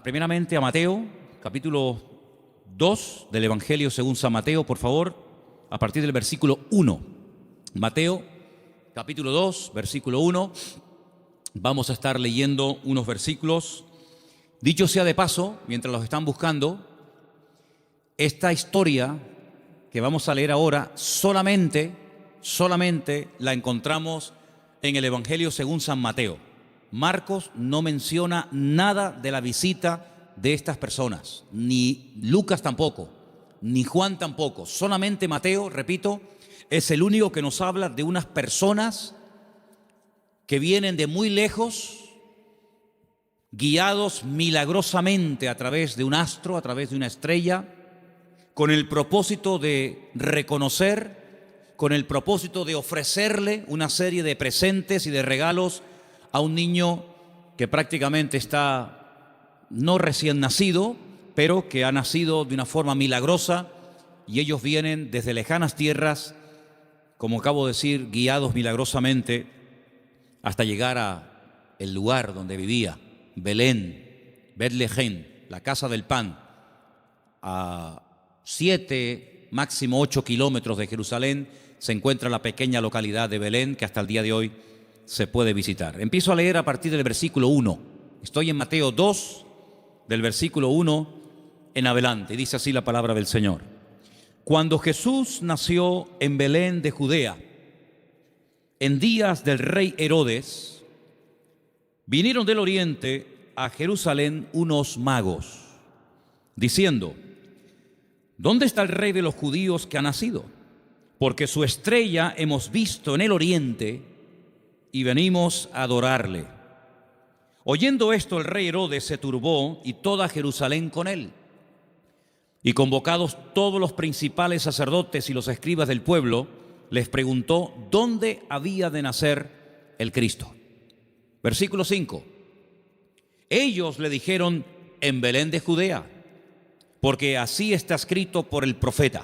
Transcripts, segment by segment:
Primeramente a Mateo, capítulo 2 del Evangelio según San Mateo, por favor, a partir del versículo 1. Mateo, capítulo 2, versículo 1. Vamos a estar leyendo unos versículos. Dicho sea de paso, mientras los están buscando, esta historia que vamos a leer ahora solamente la encontramos en el Evangelio según San Mateo. Marcos no menciona nada de la visita de estas personas, ni Lucas tampoco, ni Juan tampoco. Solamente Mateo, repito, es el único que nos habla de unas personas que vienen de muy lejos, guiados milagrosamente a través de un astro, a través de una estrella, con el propósito de reconocer, con el propósito de ofrecerle una serie de presentes y de regalos a un niño que prácticamente está no recién nacido, pero que ha nacido de una forma milagrosa, y ellos vienen desde lejanas tierras, como acabo de decir, guiados milagrosamente hasta llegar a el lugar donde vivía, Belén, Betlehem, la casa del pan, a 7, máximo 8 kilómetros de Jerusalén se encuentra la pequeña localidad de Belén, que hasta el día de hoy se puede visitar. Empiezo a leer a partir del versículo 1. Estoy en Mateo 2, del versículo 1 en adelante. Dice así la palabra del Señor. Cuando Jesús nació en Belén de Judea, en días del rey Herodes, vinieron del oriente a Jerusalén unos magos, diciendo: ¿dónde está el rey de los judíos que ha nacido? Porque su estrella hemos visto en el oriente y venimos a adorarle. Oyendo esto, el rey Herodes se turbó y toda Jerusalén con él. Y convocados todos los principales sacerdotes y los escribas del pueblo, les preguntó dónde había de nacer el Cristo. Versículo 5. Ellos le dijeron: en Belén de Judea, porque así está escrito por el profeta.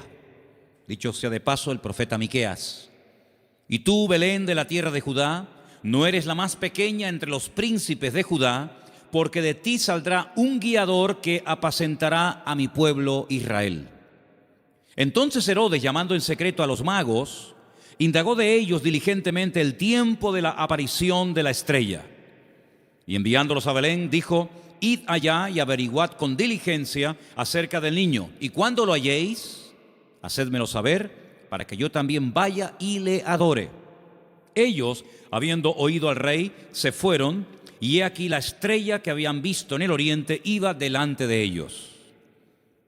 Dicho sea de paso, el profeta Miqueas. Y tú, Belén de la tierra de Judá, no eres la más pequeña entre los príncipes de Judá, porque de ti saldrá un guiador que apacentará a mi pueblo Israel. Entonces Herodes, llamando en secreto a los magos, indagó de ellos diligentemente el tiempo de la aparición de la estrella. Y enviándolos a Belén, dijo: id allá y averiguad con diligencia acerca del niño, y cuando lo halléis, hacédmelo saber, para que yo también vaya y le adore. Ellos, habiendo oído al rey, se fueron, y he aquí la estrella que habían visto en el oriente iba delante de ellos,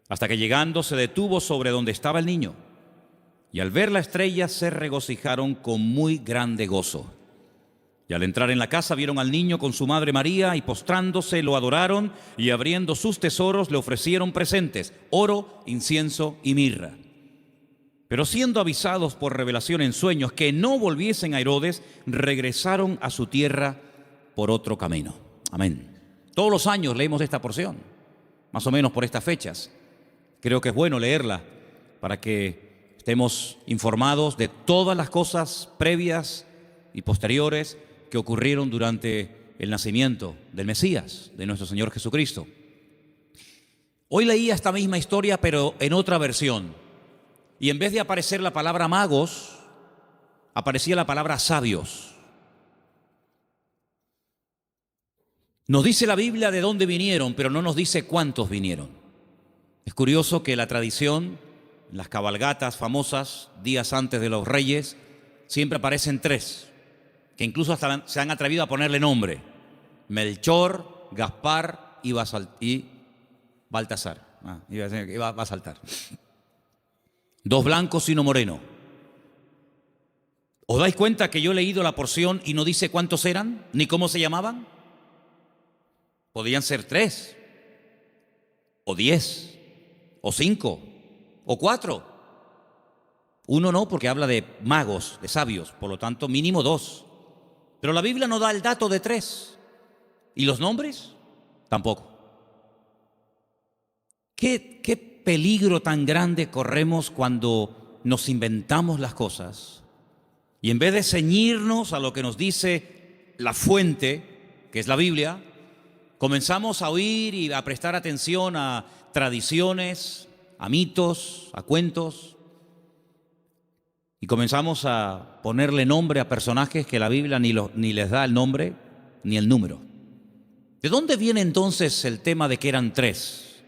hasta que llegando se detuvo sobre donde estaba el niño. Y al ver la estrella se regocijaron con muy grande gozo. Y al entrar en la casa vieron al niño con su madre María, y postrándose lo adoraron, y abriendo sus tesoros le ofrecieron presentes: oro, incienso y mirra. Pero siendo avisados por revelación en sueños que no volviesen a Herodes, regresaron a su tierra por otro camino. Amén. Todos los años leemos esta porción, más o menos por estas fechas. Creo que es bueno leerla para que estemos informados de todas las cosas previas y posteriores que ocurrieron durante el nacimiento del Mesías, de nuestro Señor Jesucristo. Hoy leía esta misma historia, pero en otra versión. Y en vez de aparecer la palabra magos, aparecía la palabra sabios. Nos dice la Biblia de dónde vinieron, pero no nos dice cuántos vinieron. Es curioso que la tradición, en las cabalgatas famosas, días antes de los reyes, siempre aparecen 3, que incluso hasta se han atrevido a ponerle nombre: Melchor, Gaspar y Baltasar. Iba a saltar. 2 blancos y 1 moreno. ¿Os dais cuenta que yo he leído la porción y no dice cuántos eran, ni cómo se llamaban? Podían ser 3, o 10, o 5, o 4. 1 no, porque habla de magos, de sabios, por lo tanto mínimo 2. Pero la Biblia no da el dato de 3. ¿Y los nombres? Tampoco. ¿Qué peligro tan grande corremos cuando nos inventamos las cosas y en vez de ceñirnos a lo que nos dice la fuente, que es la Biblia, Comenzamos a oír y a prestar atención a tradiciones, a mitos, a cuentos, y comenzamos a ponerle nombre a personajes que la Biblia ni les da el nombre ni el número. ¿De dónde viene entonces el tema de que eran tres?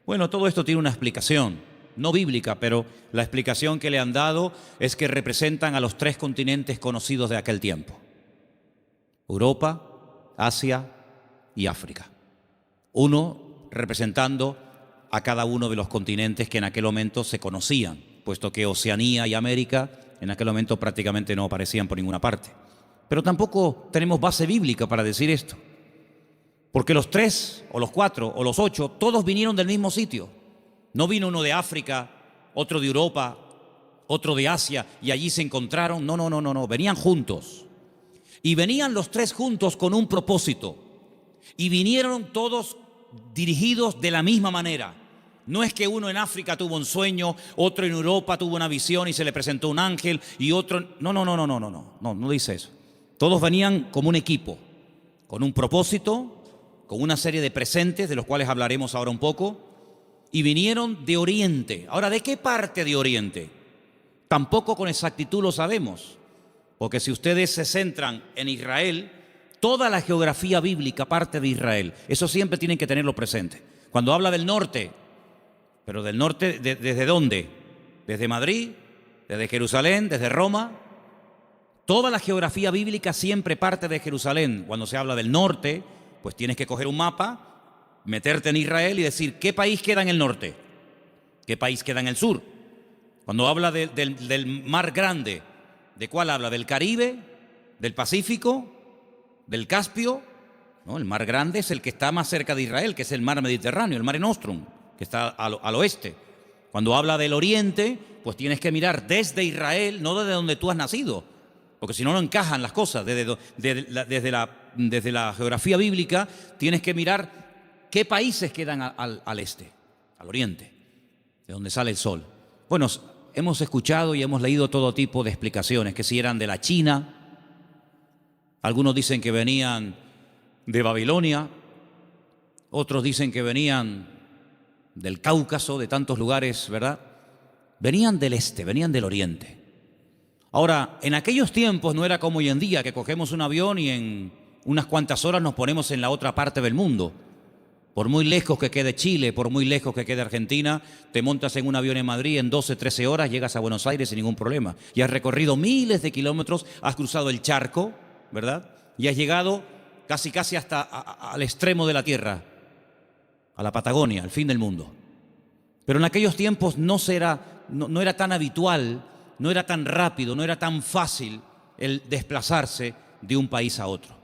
Bueno, todo esto tiene una explicación, no bíblica, pero la explicación que le han dado es que representan a los tres continentes conocidos de aquel tiempo: Europa, Asia y África. Uno representando a cada uno de los continentes que en aquel momento se conocían, puesto que Oceanía y América en aquel momento prácticamente no aparecían por ninguna parte. Pero tampoco tenemos base bíblica para decir esto, porque los tres, o los cuatro, o los ocho, todos vinieron del mismo sitio. No vino uno de África, otro de Europa, otro de Asia, y allí se encontraron. No, venían juntos. Y venían los tres juntos con un propósito. Y vinieron todos dirigidos de la misma manera. No es que uno en África tuvo un sueño, otro en Europa tuvo una visión y se le presentó un ángel, y otro... No dice eso. Todos venían como un equipo, con un propósito, con una serie de presentes, de los cuales hablaremos ahora un poco, y vinieron de Oriente. Ahora, ¿de qué parte de Oriente? Tampoco con exactitud lo sabemos, porque si ustedes se centran en Israel, toda la geografía bíblica parte de Israel. Eso siempre tienen que tenerlo presente. Cuando habla del norte, pero del norte, ¿desde dónde? ¿Desde Madrid? ¿Desde Jerusalén? ¿Desde Roma? Toda la geografía bíblica siempre parte de Jerusalén. Cuando se habla del norte, pues tienes que coger un mapa, meterte en Israel y decir, ¿qué país queda en el norte? ¿Qué país queda en el sur? Cuando habla del mar grande, ¿de cuál habla? ¿Del Caribe? ¿Del Pacífico? ¿Del Caspio? No, el mar grande es el que está más cerca de Israel, que es el mar Mediterráneo, el Mare Nostrum, que está al oeste. Cuando habla del oriente, pues tienes que mirar desde Israel, no desde donde tú has nacido, porque si no, no encajan las cosas. Desde la geografía bíblica tienes que mirar qué países quedan al este, al oriente, de donde sale el sol. Bueno, hemos escuchado y hemos leído todo tipo de explicaciones, que si eran de la China, algunos dicen que venían de Babilonia, otros dicen que venían del Cáucaso, de tantos lugares, ¿verdad? Venían del este, venían del oriente. Ahora, en aquellos tiempos no era como hoy en día, que cogemos un avión y en unas cuantas horas nos ponemos en la otra parte del mundo. Por muy lejos que quede Chile, por muy lejos que quede Argentina, te montas en un avión en Madrid, en 12, 13 horas llegas a Buenos Aires sin ningún problema. Y has recorrido miles de kilómetros, has cruzado el charco, ¿verdad? Y has llegado casi hasta al extremo de la tierra, a la Patagonia, al fin del mundo. Pero en aquellos tiempos no era tan habitual, no era tan rápido, no era tan fácil el desplazarse de un país a otro.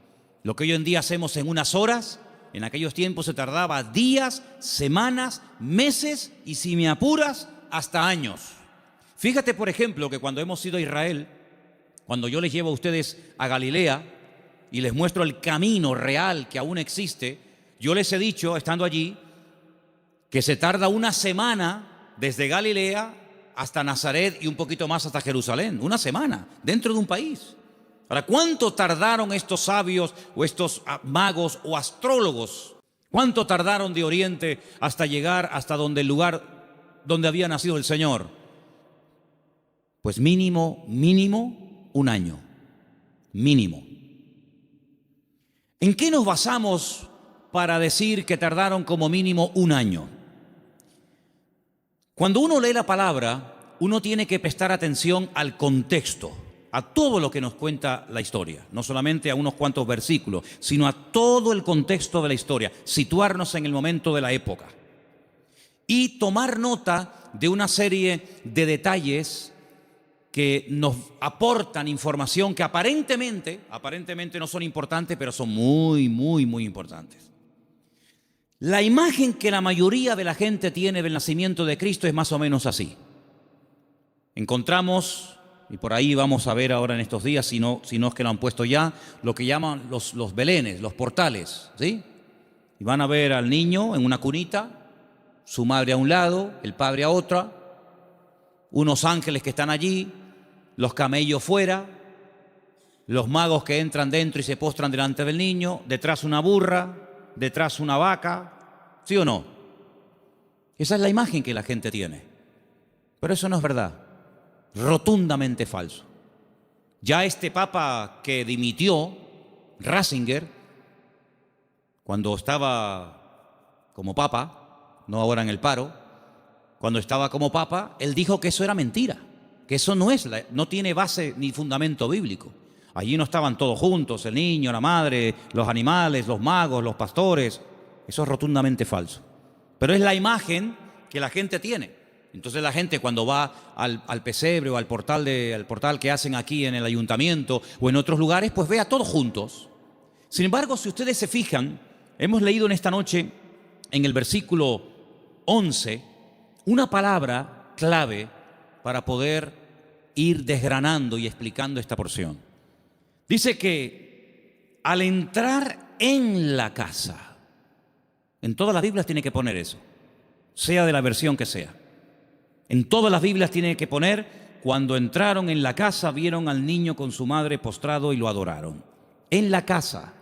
Lo que hoy en día hacemos en unas horas, en aquellos tiempos se tardaba días, semanas, meses y, si me apuras, hasta años. Fíjate, por ejemplo, que cuando hemos ido a Israel, cuando yo les llevo a ustedes a Galilea y les muestro el camino real que aún existe, yo les he dicho, estando allí, que se tarda una semana desde Galilea hasta Nazaret y un poquito más hasta Jerusalén. Una semana, dentro de un país. Ahora, ¿cuánto tardaron estos sabios o estos magos o astrólogos? ¿Cuánto tardaron de Oriente hasta llegar hasta el lugar donde había nacido el Señor? Pues mínimo un año. Mínimo. ¿En qué nos basamos para decir que tardaron como mínimo un año? Cuando uno lee la palabra, uno tiene que prestar atención al contexto, a todo lo que nos cuenta la historia, no solamente a unos cuantos versículos, sino a todo el contexto de la historia, situarnos en el momento de la época y tomar nota de una serie de detalles que nos aportan información que aparentemente no son importantes, pero son muy importantes. La imagen que la mayoría de la gente tiene del nacimiento de Cristo es más o menos así. Encontramos, y por ahí vamos a ver ahora en estos días, si no es que lo han puesto ya, lo que llaman los belenes, los portales, ¿sí? Y van a ver al niño en una cunita, su madre a un lado, el padre a otra, unos ángeles que están allí, los camellos fuera, los magos que entran dentro y se postran delante del niño, detrás una burra, detrás una vaca, ¿sí o no? Esa es la imagen que la gente tiene. Pero eso no es verdad, rotundamente falso. Ya este papa que dimitió, Ratzinger, cuando estaba como papa, no ahora en el paro, cuando estaba como papa, él dijo que eso era mentira, que eso no tiene base ni fundamento bíblico. Allí no estaban todos juntos, el niño, la madre, los animales, los magos, los pastores. Eso es rotundamente falso. Pero es la imagen que la gente tiene. Entonces la gente cuando va al pesebre o al portal que hacen aquí en el ayuntamiento o en otros lugares, pues ve a todos juntos. Sin embargo, si ustedes se fijan, hemos leído en esta noche, en el versículo 11, una palabra clave para poder ir desgranando y explicando esta porción. Dice que al entrar en la casa, en todas las Biblias tiene que poner eso, sea de la versión que sea. En todas las Biblias tiene que poner, cuando entraron en la casa, vieron al niño con su madre postrado y lo adoraron. En la casa.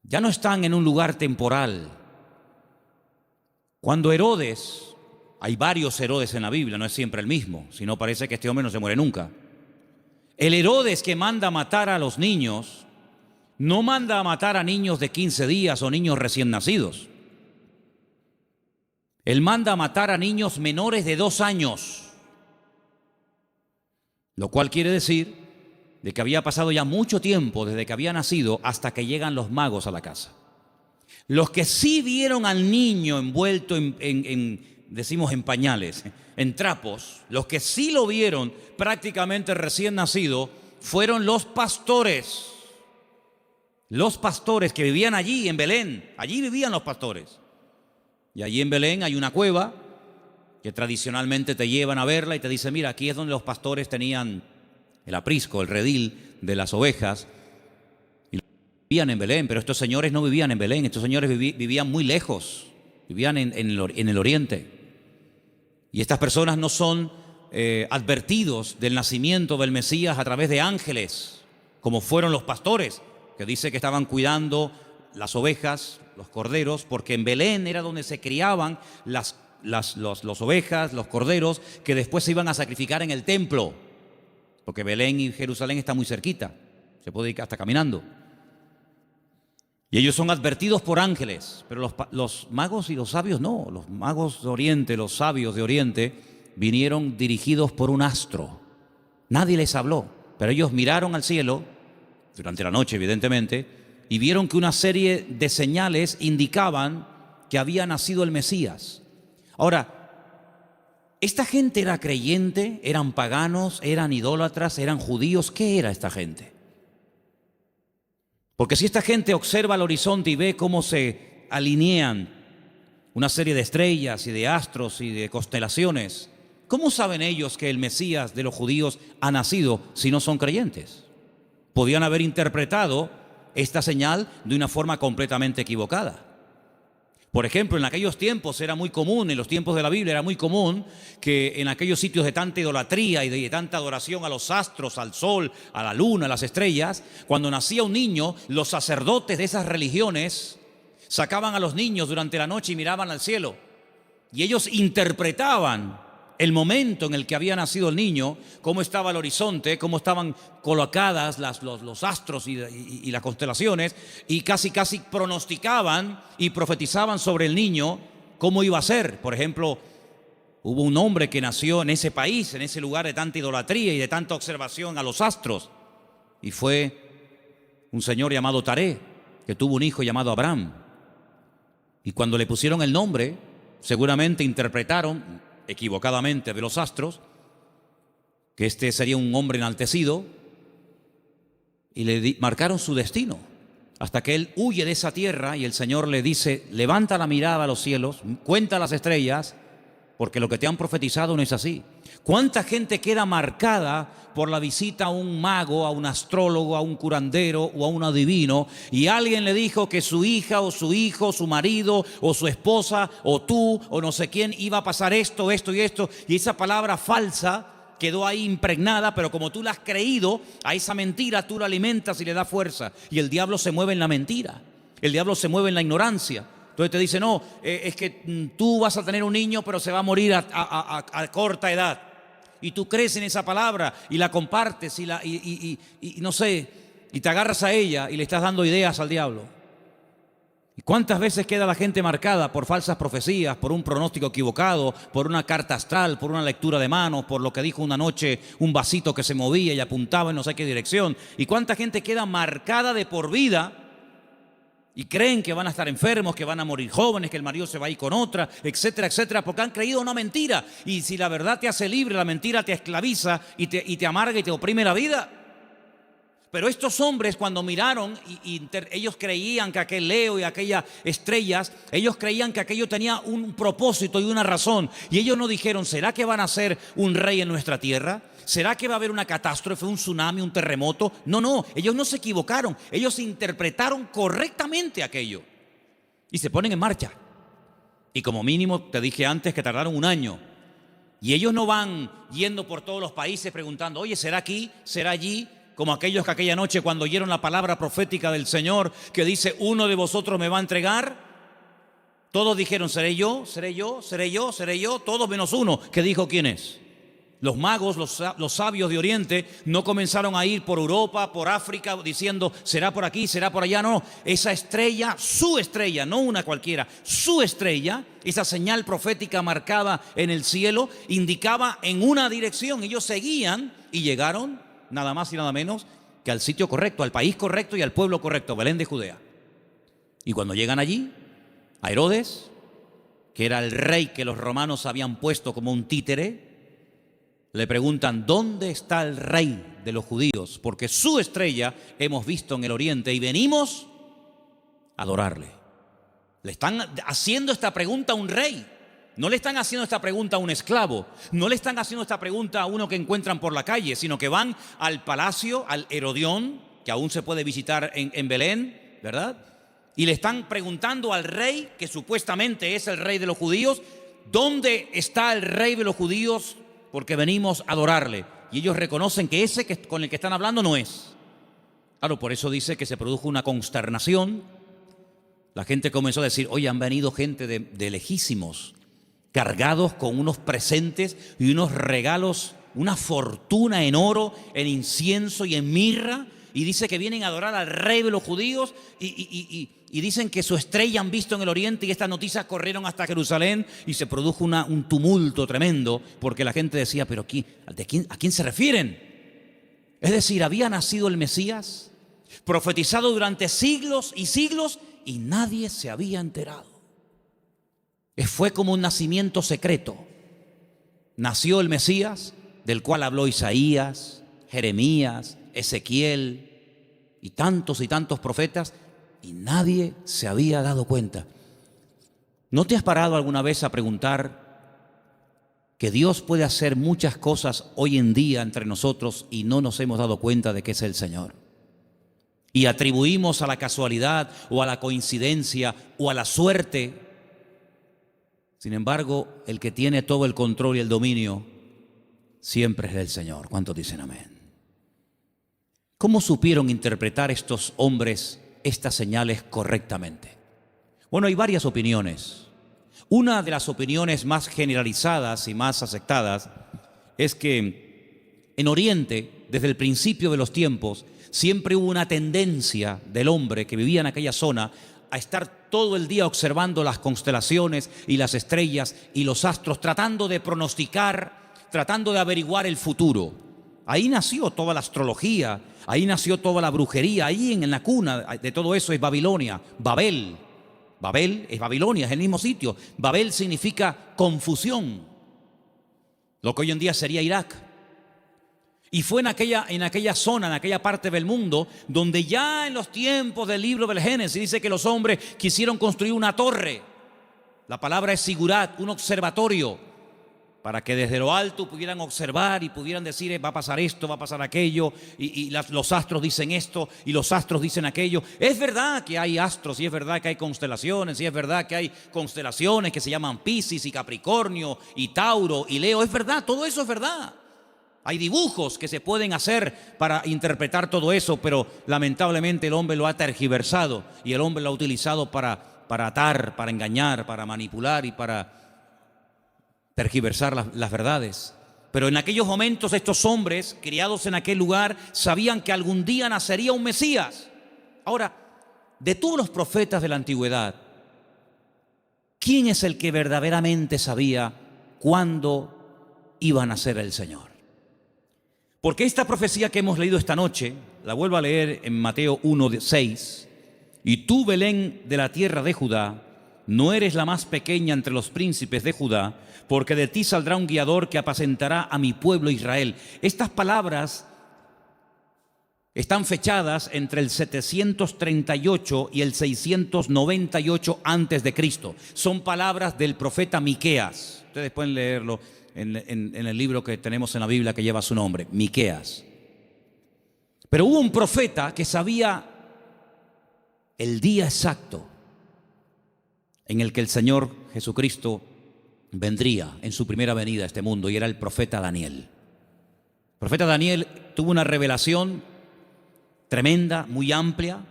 Ya no están en un lugar temporal. Cuando Herodes, hay varios Herodes en la Biblia, no es siempre el mismo, si no parece que este hombre no se muere nunca. El Herodes que manda a matar a los niños, no manda a matar a niños de 15 días o niños recién nacidos. Él manda a matar a niños menores de 2 años, lo cual quiere decir de que había pasado ya mucho tiempo desde que había nacido hasta que llegan los magos a la casa. Los que sí vieron al niño envuelto decimos en pañales, en trapos, los que sí lo vieron prácticamente recién nacido, fueron los pastores. Los pastores que vivían allí en Belén, allí vivían los pastores. Y allí en Belén hay una cueva que tradicionalmente te llevan a verla y te dicen, mira, aquí es donde los pastores tenían el aprisco, el redil de las ovejas. Y vivían en Belén, pero estos señores no vivían en Belén, estos señores vivían muy lejos, vivían en el oriente. Y estas personas no son advertidos del nacimiento del Mesías a través de ángeles, como fueron los pastores, que dice que estaban cuidando las ovejas, los corderos, porque en Belén era donde se criaban las ovejas, los corderos, que después se iban a sacrificar en el templo, porque Belén y Jerusalén están muy cerquita, se puede ir hasta caminando. Y ellos son advertidos por ángeles, pero los magos y los sabios no. Los magos de Oriente, los sabios de Oriente, vinieron dirigidos por un astro. Nadie les habló, pero ellos miraron al cielo, durante la noche evidentemente, y vieron que una serie de señales indicaban que había nacido el Mesías. Ahora, ¿esta gente era creyente? ¿Eran paganos? ¿Eran idólatras? ¿Eran judíos? ¿Qué era esta gente? Porque si esta gente observa el horizonte y ve cómo se alinean una serie de estrellas y de astros y de constelaciones, ¿cómo saben ellos que el Mesías de los judíos ha nacido si no son creyentes? Podían haber interpretado esta señal de una forma completamente equivocada. Por ejemplo, en aquellos tiempos era muy común, en los tiempos de la Biblia era muy común que en aquellos sitios de tanta idolatría y de tanta adoración a los astros, al sol, a la luna, a las estrellas, cuando nacía un niño, los sacerdotes de esas religiones sacaban a los niños durante la noche y miraban al cielo. Y ellos interpretaban el momento en el que había nacido el niño, cómo estaba el horizonte, cómo estaban colocadas los astros y las constelaciones, y casi pronosticaban y profetizaban sobre el niño cómo iba a ser. Por ejemplo, hubo un hombre que nació en ese país, en ese lugar de tanta idolatría y de tanta observación a los astros, y fue un señor llamado Taré, que tuvo un hijo llamado Abraham. Y cuando le pusieron el nombre, seguramente interpretaron equivocadamente de los astros que este sería un hombre enaltecido y le marcaron su destino hasta que él huye de esa tierra y el Señor le dice, levanta la mirada a los cielos, cuenta las estrellas, porque lo que te han profetizado no es así. ¿Cuánta gente queda marcada por la visita a un mago, a un astrólogo, a un curandero o a un adivino, y alguien le dijo que su hija o su hijo, su marido o su esposa o tú o no sé quién iba a pasar esto, esto y esto, y esa palabra falsa quedó ahí impregnada, pero como tú la has creído, a esa mentira tú la alimentas y le das fuerza, y el diablo se mueve en la mentira. El diablo se mueve en la ignorancia. Entonces te dice, no, es que tú vas a tener un niño, pero se va a morir a corta edad. Y tú crees en esa palabra y la compartes y no sé, y te agarras a ella y le estás dando ideas al diablo. ¿Y cuántas veces queda la gente marcada por falsas profecías, por un pronóstico equivocado, por una carta astral, por una lectura de manos, por lo que dijo una noche un vasito que se movía y apuntaba en no sé qué dirección? ¿Y cuánta gente queda marcada de por vida y creen que van a estar enfermos, que van a morir jóvenes, que el marido se va a ir con otra, etcétera, etcétera, porque han creído una mentira? Y si la verdad te hace libre, la mentira te esclaviza y te amarga y te oprime la vida. Pero estos hombres, cuando miraron ellos creían que aquel Leo y aquellas estrellas, ellos creían que aquello tenía un propósito y una razón. Y ellos no dijeron, ¿será que van a ser un rey en nuestra tierra? ¿Será que va a haber una catástrofe, un tsunami, un terremoto? No, ellos no se equivocaron. Ellos interpretaron correctamente aquello y se ponen en marcha. Y como mínimo, te dije antes que tardaron un año. Y ellos no van yendo por todos los países preguntando, oye, ¿será aquí? ¿Será allí? Como aquellos que aquella noche, cuando oyeron la palabra profética del Señor que dice, uno de vosotros me va a entregar, todos dijeron, seré yo, seré yo, seré yo, seré yo, todos menos uno, que dijo quién es. Los magos, los sabios de Oriente no comenzaron a ir por Europa, por África, diciendo, será por aquí, será por allá. No, esa estrella, su estrella, no una cualquiera, su estrella, esa señal profética marcada en el cielo, indicaba en una dirección. Ellos seguían y llegaron nada más y nada menos que al sitio correcto, al país correcto y al pueblo correcto, Belén de Judea. Y cuando llegan allí, a Herodes, que era el rey que los romanos habían puesto como un títere, le preguntan, ¿dónde está el rey de los judíos? Porque su estrella hemos visto en el oriente y venimos a adorarle. Le están haciendo esta pregunta a un rey. No le están haciendo esta pregunta a un esclavo, no le están haciendo esta pregunta a uno que encuentran por la calle, sino que van al palacio, al Herodión, que aún se puede visitar en Belén, ¿verdad? Y le están preguntando al rey, que supuestamente es el rey de los judíos, ¿dónde está el rey de los judíos? Porque venimos a adorarle. Y ellos reconocen que ese con el que están hablando no es. Claro, por eso dice que se produjo una consternación. La gente comenzó a decir, oye, han venido gente de lejísimos, cargados con unos presentes y unos regalos, una fortuna en oro, en incienso y en mirra, y dice que vienen a adorar al rey de los judíos y dicen que su estrella han visto en el oriente, y estas noticias corrieron hasta Jerusalén y se produjo un tumulto tremendo, porque la gente decía, pero ¿a quién se refieren? Es decir, había nacido el Mesías, profetizado durante siglos y siglos, y nadie se había enterado. Fue como un nacimiento secreto. Nació el Mesías, del cual habló Isaías, Jeremías, Ezequiel y tantos profetas, y nadie se había dado cuenta. ¿No te has parado alguna vez a preguntar que Dios puede hacer muchas cosas hoy en día entre nosotros y no nos hemos dado cuenta de que es el Señor? Y atribuimos a la casualidad o a la coincidencia o a la suerte. Sin embargo, el que tiene todo el control y el dominio siempre es el Señor. ¿Cuántos dicen amén? ¿Cómo supieron interpretar estos hombres estas señales correctamente? Bueno, hay varias opiniones. Una de las opiniones más generalizadas y más aceptadas es que en Oriente, desde el principio de los tiempos, siempre hubo una tendencia del hombre que vivía en aquella zona a estar todo el día observando las constelaciones y las estrellas y los astros, tratando de pronosticar, tratando de averiguar el futuro. Ahí nació toda la astrología, ahí nació toda la brujería, ahí en la cuna de todo eso es Babilonia, Babel. Babel es Babilonia, es el mismo sitio. Babel significa confusión, lo que hoy en día sería Irak. Y fue en aquella zona, en aquella parte del mundo, donde ya en los tiempos del libro del Génesis dice que los hombres quisieron construir una torre. La palabra es sigurat, un observatorio, para que desde lo alto pudieran observar y pudieran decir, va a pasar esto, va a pasar aquello, los astros dicen esto y los astros dicen aquello. Es verdad que hay astros, y es verdad que hay constelaciones, y es verdad que hay constelaciones que se llaman Piscis y Capricornio y Tauro y Leo. Es verdad, todo eso es verdad. Hay dibujos que se pueden hacer para interpretar todo eso, pero lamentablemente el hombre lo ha tergiversado y el hombre lo ha utilizado para atar, para engañar, para manipular y para tergiversar las verdades. Pero en aquellos momentos estos hombres, criados en aquel lugar, sabían que algún día nacería un Mesías. Ahora, de todos los profetas de la antigüedad, ¿quién es el que verdaderamente sabía cuándo iba a nacer el Señor? Porque esta profecía que hemos leído esta noche, la vuelvo a leer en Mateo 1:6, y tú, Belén, de la tierra de Judá, no eres la más pequeña entre los príncipes de Judá, porque de ti saldrá un guiador que apacentará a mi pueblo Israel. Estas palabras están fechadas entre el 738 y el 698 antes de Cristo. Son palabras del profeta Miqueas. Ustedes pueden leerlo en el libro que tenemos en la Biblia que lleva su nombre, Miqueas. Pero hubo un profeta que sabía el día exacto en el que el Señor Jesucristo vendría en su primera venida a este mundo, y era el profeta Daniel. El profeta Daniel tuvo una revelación tremenda, muy amplia,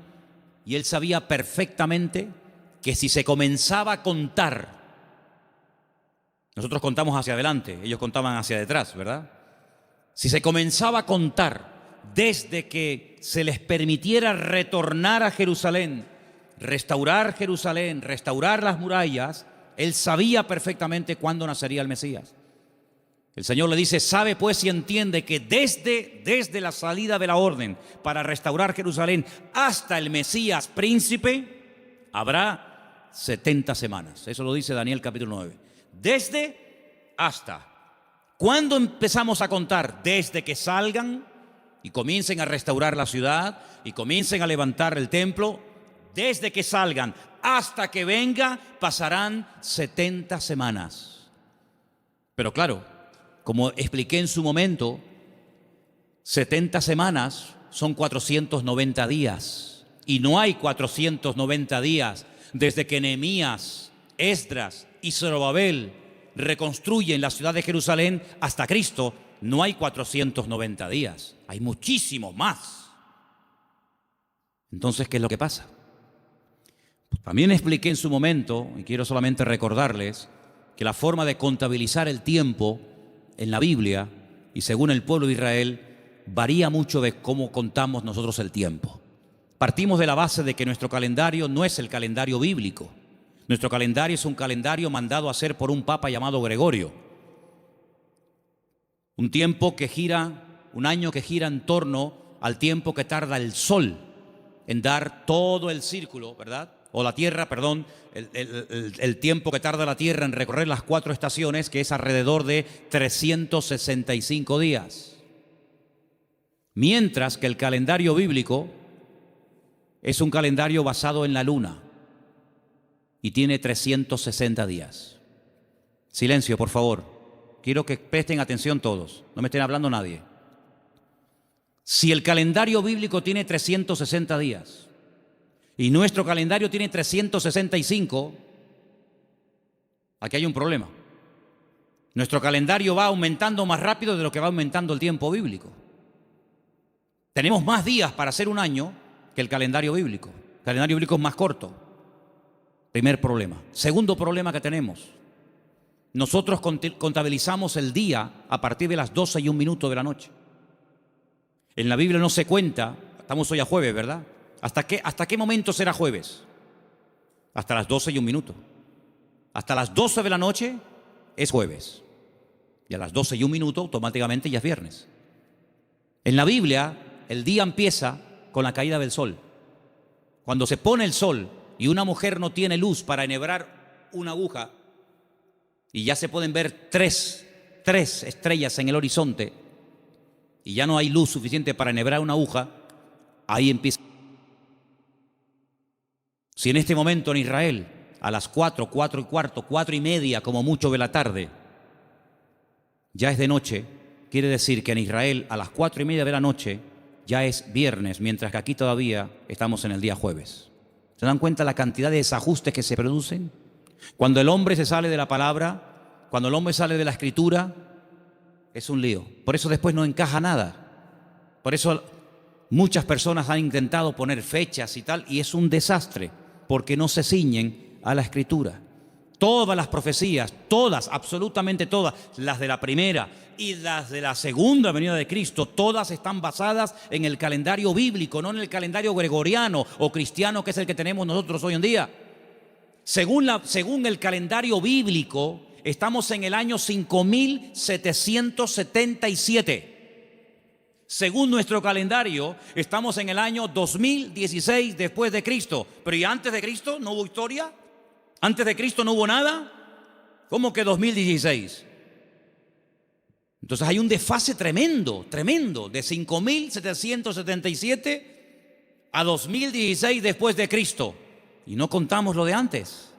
y él sabía perfectamente que si se comenzaba a contar, nosotros contamos hacia adelante, ellos contaban hacia detrás, ¿verdad? Si se comenzaba a contar desde que se les permitiera retornar a Jerusalén, restaurar las murallas, él sabía perfectamente cuándo nacería el Mesías. El Señor le dice: sabe pues y entiende que desde la salida de la orden para restaurar Jerusalén hasta el Mesías príncipe habrá 70 semanas. Eso lo dice Daniel capítulo 9. Desde hasta. ¿Cuándo empezamos a contar? Desde que salgan y comiencen a restaurar la ciudad y comiencen a levantar el templo. Desde que salgan hasta que venga pasarán 70 semanas. Pero claro, como expliqué en su momento, 70 semanas son 490 días. Y no hay 490 días desde que Nehemías, Esdras y Zorobabel reconstruyen la ciudad de Jerusalén hasta Cristo. No hay 490 días, hay muchísimos más. Entonces, ¿qué es lo que pasa? También expliqué en su momento, y quiero solamente recordarles, que la forma de contabilizar el tiempo en la Biblia y según el pueblo de Israel varía mucho de cómo contamos nosotros el tiempo. Partimos de la base de que nuestro calendario no es el calendario bíblico. Nuestro calendario es un calendario mandado a hacer por un papa llamado Gregorio. Un año que gira en torno al tiempo que tarda el sol en dar todo el círculo, ¿verdad? O la Tierra, perdón, el tiempo que tarda la Tierra en recorrer las 4 estaciones, que es alrededor de 365 días. Mientras que el calendario bíblico es un calendario basado en la luna y tiene 360 días. Silencio, por favor. Quiero que presten atención todos, no me estén hablando nadie. Si el calendario bíblico tiene 360 días y nuestro calendario tiene 365, aquí hay un problema. Nuestro calendario va aumentando más rápido de lo que va aumentando el tiempo bíblico. Tenemos más días para hacer un año que el calendario bíblico. El calendario bíblico es más corto. Primer problema. Segundo problema que tenemos. Nosotros contabilizamos el día a partir de las 12:01 de la noche. En la Biblia no se cuenta, estamos hoy a jueves, ¿verdad? ¿Hasta qué momento será jueves? Hasta las 12:01. Hasta las 12 de la noche es jueves. Y a las 12:01 automáticamente ya es viernes. En la Biblia el día empieza con la caída del sol. Cuando se pone el sol y una mujer no tiene luz para enhebrar una aguja y ya se pueden ver tres estrellas en el horizonte y ya no hay luz suficiente para enhebrar una aguja, ahí empieza. Si en este momento en Israel a las 4, 4:15, 4:30 como mucho de la tarde ya es de noche, quiere decir que en Israel a las 4:30 de la noche ya es viernes, mientras que aquí todavía estamos en el día jueves. ¿Se dan cuenta la cantidad de desajustes que se producen? Cuando el hombre se sale de la palabra, cuando el hombre sale de la escritura, Es un lío. Por eso después no encaja nada. Por eso muchas personas han intentado poner fechas y tal, y es un desastre, porque no se ciñen a la Escritura. Todas las profecías, todas, absolutamente todas, las de la primera y las de la segunda venida de Cristo, todas están basadas en el calendario bíblico, no en el calendario gregoriano o cristiano, que es el que tenemos nosotros hoy en día. Según el calendario bíblico, estamos en el año 5777. Según nuestro calendario, estamos en el año 2016 después de Cristo. Pero ¿y antes de Cristo no hubo historia? ¿Antes de Cristo no hubo nada? ¿Cómo que 2016? Entonces hay un desfase tremendo, de 5777 a 2016 después de Cristo. Y no contamos lo de antes.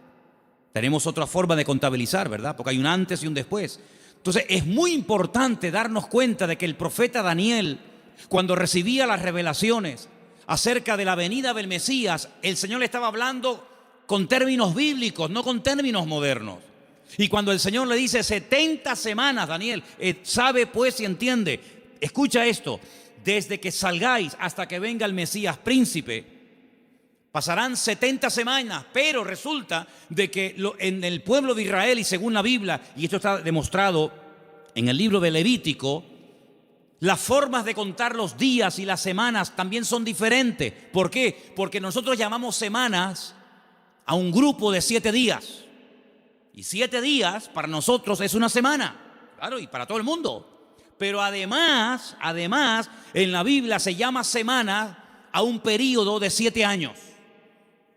Tenemos otra forma de contabilizar, ¿verdad? Porque hay un antes y un después. Entonces es muy importante darnos cuenta de que el profeta Daniel, cuando recibía las revelaciones acerca de la venida del Mesías, el Señor le estaba hablando con términos bíblicos, no con términos modernos. Y cuando el Señor le dice 70 semanas, Daniel, sabe pues y entiende, escucha esto, desde que salgáis hasta que venga el Mesías príncipe, pasarán 70 semanas, pero resulta de que en el pueblo de Israel y según la Biblia, y esto está demostrado en el libro de Levítico, las formas de contar los días y las semanas también son diferentes. ¿Por qué? Porque nosotros llamamos semanas a un grupo de 7 días. Y 7 días para nosotros es una semana, claro, y para todo el mundo. Pero además, en la Biblia se llama semana a un periodo de 7 años.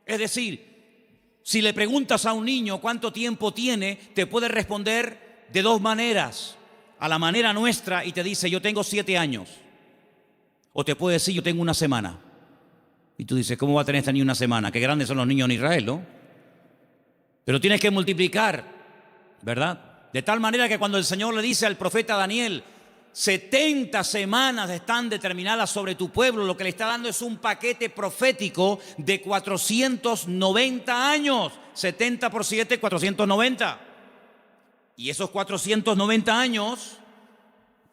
Es decir, si le preguntas a un niño cuánto tiempo tiene, te puede responder de 2 maneras. A la manera nuestra y te dice, yo tengo 7 años. O te puede decir, yo tengo una semana. Y tú dices, ¿cómo va a tener esta niña una semana? Qué grandes son los niños en Israel, ¿no? Pero tienes que multiplicar, ¿verdad? De tal manera que cuando el Señor le dice al profeta Daniel, 70 semanas están determinadas sobre tu pueblo, lo que le está dando es un paquete profético de 490 años. 70 por 7, 490. Y esos 490 años,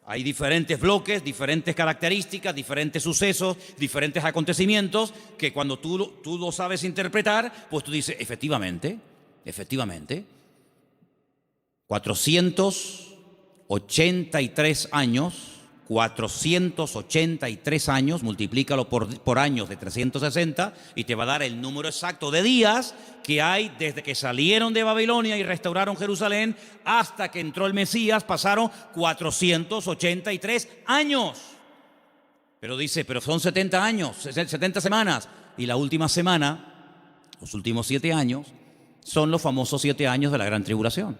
hay diferentes bloques, diferentes características, diferentes sucesos, diferentes acontecimientos, que cuando tú lo sabes interpretar, pues tú dices, efectivamente, 483 años, multiplícalo por años de 360 y te va a dar el número exacto de días que hay desde que salieron de Babilonia y restauraron Jerusalén hasta que entró el Mesías. Pasaron 483 años. Pero dice, pero son 70 años, 70 semanas. Y la última semana, los últimos 7 años, son los famosos 7 años de la gran tribulación.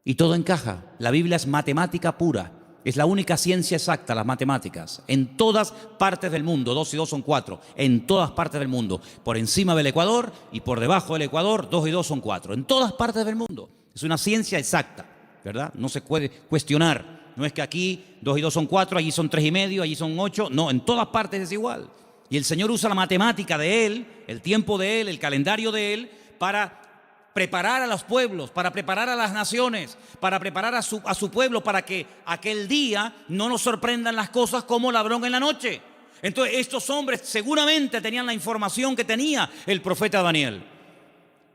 Y todo encaja. La Biblia es matemática pura. Es la única ciencia exacta, las matemáticas. En todas partes del mundo, 2 y 2 son 4. En todas partes del mundo. Por encima del Ecuador y por debajo del Ecuador, 2 y 2 son 4. En todas partes del mundo. Es una ciencia exacta, ¿verdad? No se puede cuestionar. No es que aquí 2 y 2 son 4, allí son 3 y medio, allí son 8. No, en todas partes es igual. Y el Señor usa la matemática de Él, el tiempo de Él, el calendario de Él, para preparar a los pueblos, para preparar a las naciones, para preparar a su pueblo, para que aquel día no nos sorprendan las cosas como ladrón en la noche. Entonces estos hombres seguramente tenían la información que tenía el profeta Daniel.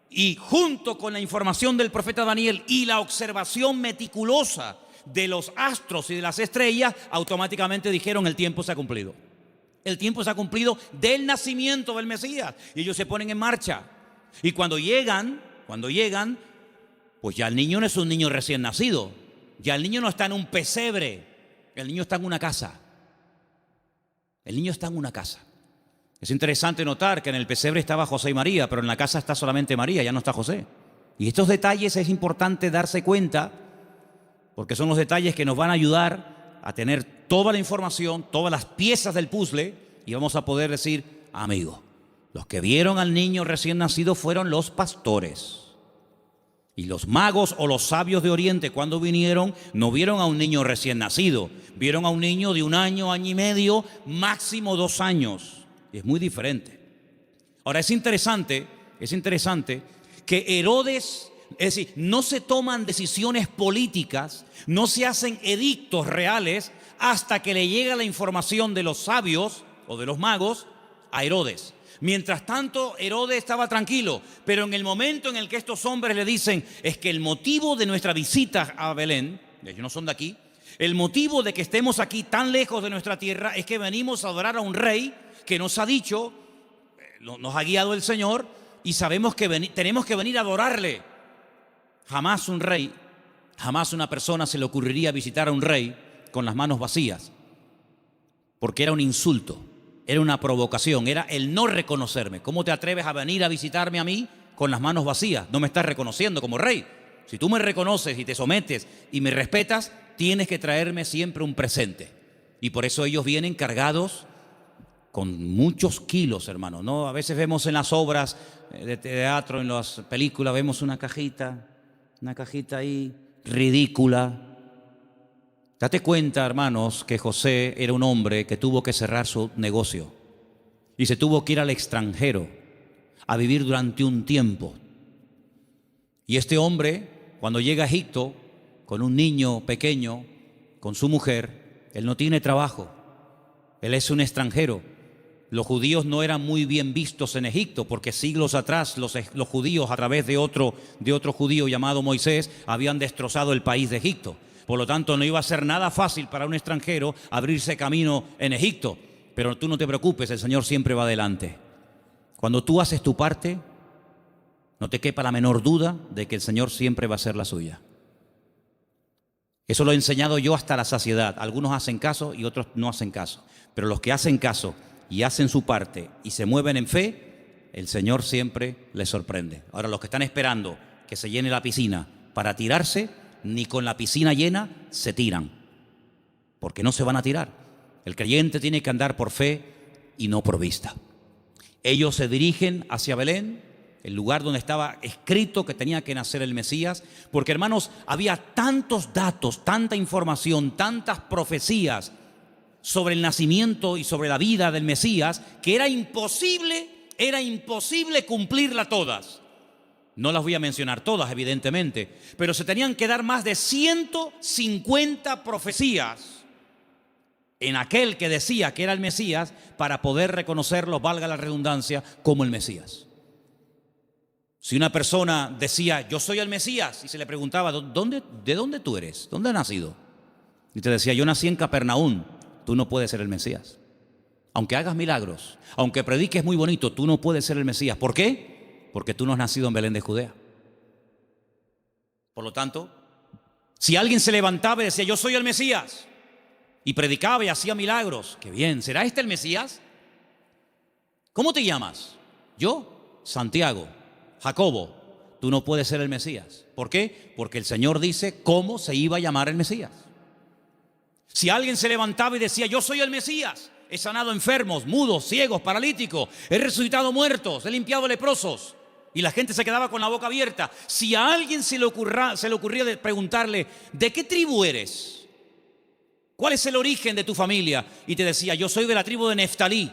Y junto con la información del profeta Daniel y la observación meticulosa de los astros y de las estrellas, automáticamente dijeron, el tiempo se ha cumplido. El tiempo se ha cumplido del nacimiento del Mesías. Y ellos se ponen en marcha. Y cuando llegan, pues ya el niño no es un niño recién nacido. Ya el niño no está en un pesebre. El niño está en una casa. El niño está en una casa. Es interesante notar que en el pesebre estaba José y María, pero en la casa está solamente María, ya no está José. Y estos detalles es importante darse cuenta, porque son los detalles que nos van a ayudar a tener toda la información, todas las piezas del puzzle, y vamos a poder decir, amigo, los que vieron al niño recién nacido fueron los pastores. Y los magos o los sabios de Oriente, cuando vinieron, no vieron a un niño recién nacido. Vieron a un niño de 1 año, año y medio, máximo 2 años. Es muy diferente. Ahora, es interesante que Herodes Es decir, no se toman decisiones políticas, no se hacen edictos reales hasta que le llega la información de los sabios o de los magos a Herodes. Mientras tanto, Herodes estaba tranquilo, pero en el momento en el que estos hombres le dicen, es que el motivo de nuestra visita a Belén, ellos no son de aquí, el motivo de que estemos aquí tan lejos de nuestra tierra es que venimos a adorar a un rey que nos ha dicho, nos ha guiado el Señor y sabemos que tenemos que venir a adorarle. Jamás un rey, jamás una persona se le ocurriría visitar a un rey con las manos vacías, porque era un insulto. Era una provocación, era el no reconocerme. ¿Cómo te atreves a venir a visitarme a mí con las manos vacías? No me estás reconociendo como rey. Si tú me reconoces y te sometes y me respetas, tienes que traerme siempre un presente. Y por eso ellos vienen cargados con muchos kilos, hermano, ¿no? A veces vemos en las obras de teatro, en las películas, vemos una cajita ahí ridícula. Date cuenta, hermanos, que José era un hombre que tuvo que cerrar su negocio y se tuvo que ir al extranjero a vivir durante un tiempo. Y este hombre, cuando llega a Egipto, con un niño pequeño, con su mujer, él no tiene trabajo, él es un extranjero. Los judíos no eran muy bien vistos en Egipto porque siglos atrás los judíos, a través de otro judío llamado Moisés, habían destrozado el país de Egipto. Por lo tanto, no iba a ser nada fácil para un extranjero abrirse camino en Egipto. Pero tú no te preocupes, el Señor siempre va adelante. Cuando tú haces tu parte, no te quepa la menor duda de que el Señor siempre va a hacer la suya. Eso lo he enseñado yo hasta la saciedad. Algunos hacen caso y otros no hacen caso. Pero los que hacen caso y hacen su parte y se mueven en fe, el Señor siempre les sorprende. Ahora, los que están esperando que se llene la piscina para tirarse, ni con la piscina llena se tiran, porque no se van a tirar. El creyente tiene que andar por fe y no por vista. Ellos se dirigen hacia Belén, el lugar donde estaba escrito que tenía que nacer el Mesías, porque, hermanos, había tantos datos, tanta información, tantas profecías sobre el nacimiento y sobre la vida del Mesías, que era imposible cumplirla todas. No las voy a mencionar todas, evidentemente, pero se tenían que dar más de 150 profecías en aquel que decía que era el Mesías para poder reconocerlo, valga la redundancia, como el Mesías. Si una persona decía, yo soy el Mesías, y se le preguntaba, ¿de dónde tú eres? ¿Dónde has nacido? Y te decía, yo nací en Capernaum, tú no puedes ser el Mesías. Aunque hagas milagros, aunque prediques muy bonito, tú no puedes ser el Mesías. ¿Por qué? Porque tú no has nacido en Belén de Judea. Por lo tanto, si alguien se levantaba y decía, yo soy el Mesías, y predicaba y hacía milagros, qué bien, ¿será este el Mesías? ¿Cómo te llamas? Yo, Santiago. Jacobo, tú no puedes ser el Mesías. ¿Por qué? Porque el Señor dice cómo se iba a llamar el Mesías. Si alguien se levantaba y decía, yo soy el Mesías, he sanado enfermos, mudos, ciegos, paralíticos, he resucitado muertos, he limpiado leprosos, y la gente se quedaba con la boca abierta. Si a alguien se le ocurría preguntarle, ¿de qué tribu eres? ¿Cuál es el origen de tu familia? Y te decía, yo soy de la tribu de Neftalí.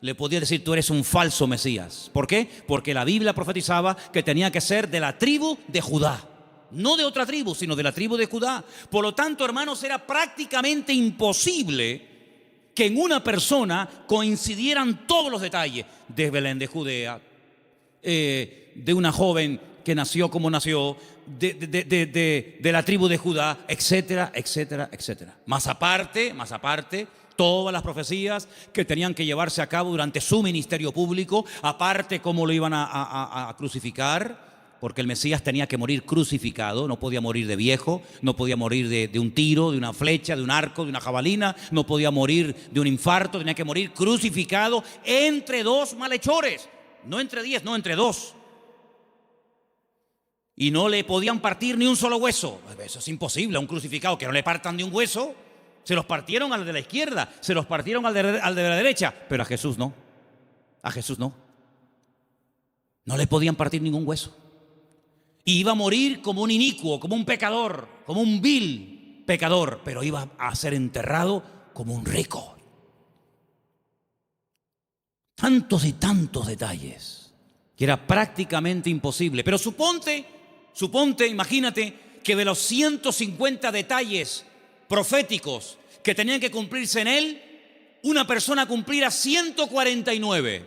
Le podía decir, tú eres un falso Mesías. ¿Por qué? Porque la Biblia profetizaba que tenía que ser de la tribu de Judá. No de otra tribu, sino de la tribu de Judá. Por lo tanto, hermanos, era prácticamente imposible que en una persona coincidieran todos los detalles de Belén de Judea, de una joven que nació como nació, de la tribu de Judá, etcétera, etcétera, etcétera. Más aparte, todas las profecías que tenían que llevarse a cabo durante su ministerio público, aparte cómo lo iban a crucificar, porque el Mesías tenía que morir crucificado, no podía morir de viejo, no podía morir de un tiro, de una flecha, de un arco, de una jabalina, no podía morir de un infarto, tenía que morir crucificado entre dos malhechores, no entre 10, no entre 2. Y no le podían partir ni un solo hueso. Eso es imposible, a un crucificado que no le partan ni un hueso. Se los partieron al de la izquierda, se los partieron al de la derecha, pero a Jesús no. A Jesús no. No le podían partir ningún hueso. Y iba a morir como un inicuo, como un pecador, como un vil pecador, pero iba a ser enterrado como un rico. Tantos y tantos detalles que era prácticamente imposible. Pero suponte Suponte, imagínate, que de los 150 detalles proféticos que tenían que cumplirse en él, una persona cumpliera 149.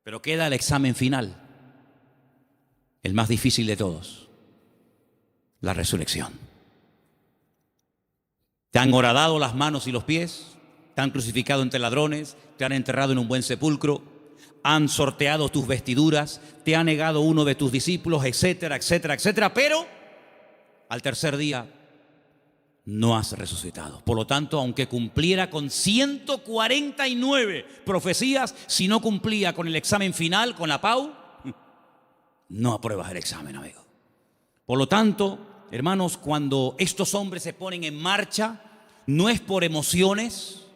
Pero queda el examen final, el más difícil de todos, la resurrección. Te han horadado las manos y los pies, te han crucificado entre ladrones, te han enterrado en un buen sepulcro, han sorteado tus vestiduras, te ha negado uno de tus discípulos, etcétera, etcétera, etcétera, pero al tercer día no has resucitado. Por lo tanto, aunque cumpliera con 149 profecías, si no cumplía con el examen final, con la PAU, no apruebas el examen, amigo. Por lo tanto, hermanos, cuando estos hombres se ponen en marcha, no es por emociones,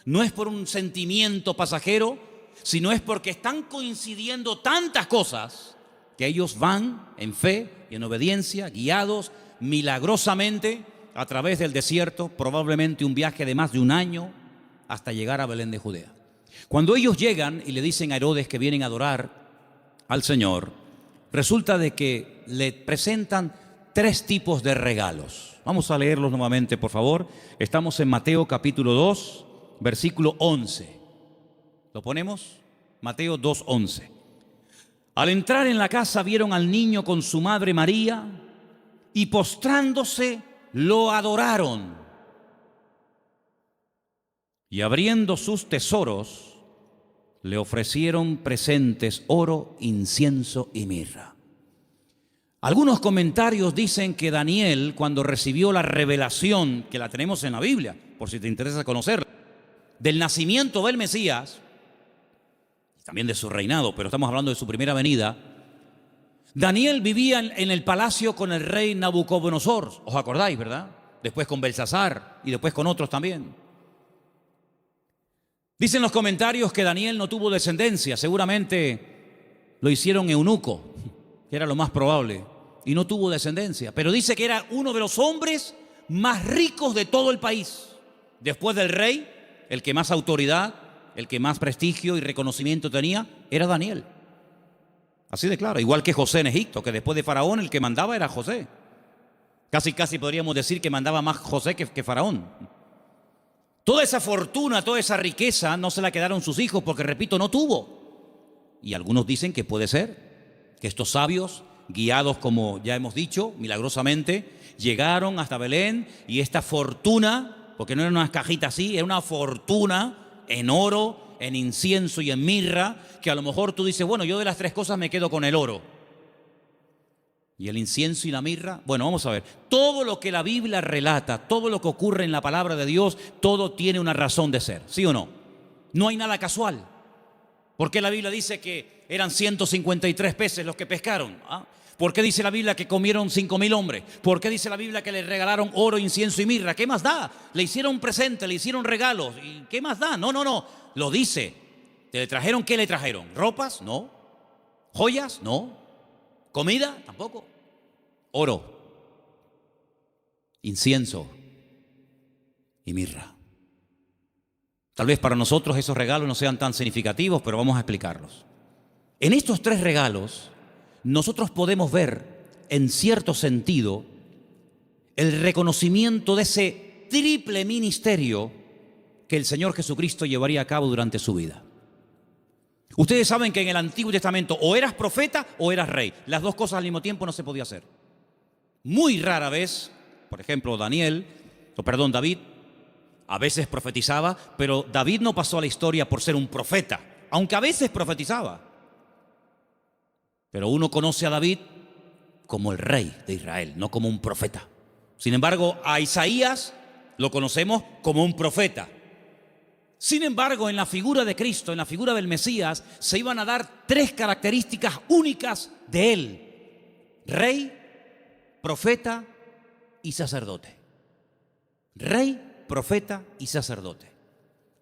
no es por un sentimiento pasajero, sino es porque están coincidiendo tantas cosas que ellos van en fe y en obediencia, guiados milagrosamente a través del desierto, probablemente un viaje de más de un año hasta llegar a Belén de Judea. Cuando ellos llegan y le dicen a Herodes que vienen a adorar al Señor, resulta de que le presentan 3 tipos de regalos. Vamos a leerlos nuevamente, por favor. Estamos en Mateo capítulo 2, versículo 11. ¿Lo ponemos? Mateo 2:11. Al entrar en la casa vieron al niño con su madre María y postrándose lo adoraron. Y abriendo sus tesoros le ofrecieron presentes, oro, incienso y mirra. Algunos comentarios dicen que Daniel, cuando recibió la revelación, que la tenemos en la Biblia, por si te interesa conocerla, del nacimiento del Mesías, también de su reinado, pero estamos hablando de su primera venida, Daniel vivía en el palacio con el rey Nabucodonosor, ¿os acordáis, verdad? Después con Belsasar y después con otros también. Dicen los comentarios que Daniel no tuvo descendencia, seguramente lo hicieron eunuco, que era lo más probable, y no tuvo descendencia, pero dice que era uno de los hombres más ricos de todo el país. Después del rey, el que más autoridad, el que más prestigio y reconocimiento tenía, era Daniel. Así de claro, igual que José en Egipto, que después de Faraón el que mandaba era José. Casi podríamos decir que mandaba más José que Faraón. Toda esa fortuna, toda esa riqueza no se la quedaron sus hijos porque, repito, no tuvo. Y algunos dicen que puede ser que estos sabios, guiados como ya hemos dicho, milagrosamente, llegaron hasta Belén y esta fortuna, porque no era una cajita así, era una fortuna en oro, en incienso y en mirra, que a lo mejor tú dices, bueno, yo de las 3 cosas me quedo con el oro. ¿Y el incienso y la mirra? Bueno, vamos a ver. Todo lo que la Biblia relata, todo lo que ocurre en la palabra de Dios, todo tiene una razón de ser, ¿sí o no? No hay nada casual. ¿Por qué la Biblia dice que eran 153 peces los que pescaron? ¿Ah? ¿Por qué dice la Biblia que comieron 5,000 hombres? ¿Por qué dice la Biblia que le regalaron oro, incienso y mirra? ¿Qué más da? Le hicieron presente, le hicieron regalos. ¿Y qué más da? No. Lo dice. ¿Le trajeron qué le trajeron? ¿Ropas? No. ¿Joyas? No. ¿Comida? Tampoco. Oro, incienso y mirra. Tal vez para nosotros esos regalos no sean tan significativos, pero vamos a explicarlos. En estos 3 regalos, nosotros podemos ver, en cierto sentido, el reconocimiento de ese triple ministerio que el Señor Jesucristo llevaría a cabo durante su vida. Ustedes saben que en el Antiguo Testamento o eras profeta o eras rey. Las 2 cosas al mismo tiempo no se podía hacer. Muy rara vez, por ejemplo, David, a veces profetizaba, pero David no pasó a la historia por ser un profeta, aunque a veces profetizaba. Pero uno conoce a David como el rey de Israel, no como un profeta. Sin embargo, a Isaías lo conocemos como un profeta. Sin embargo, en la figura de Cristo, en la figura del Mesías, se iban a dar 3 características únicas de él: rey, profeta y sacerdote. Rey, profeta y sacerdote.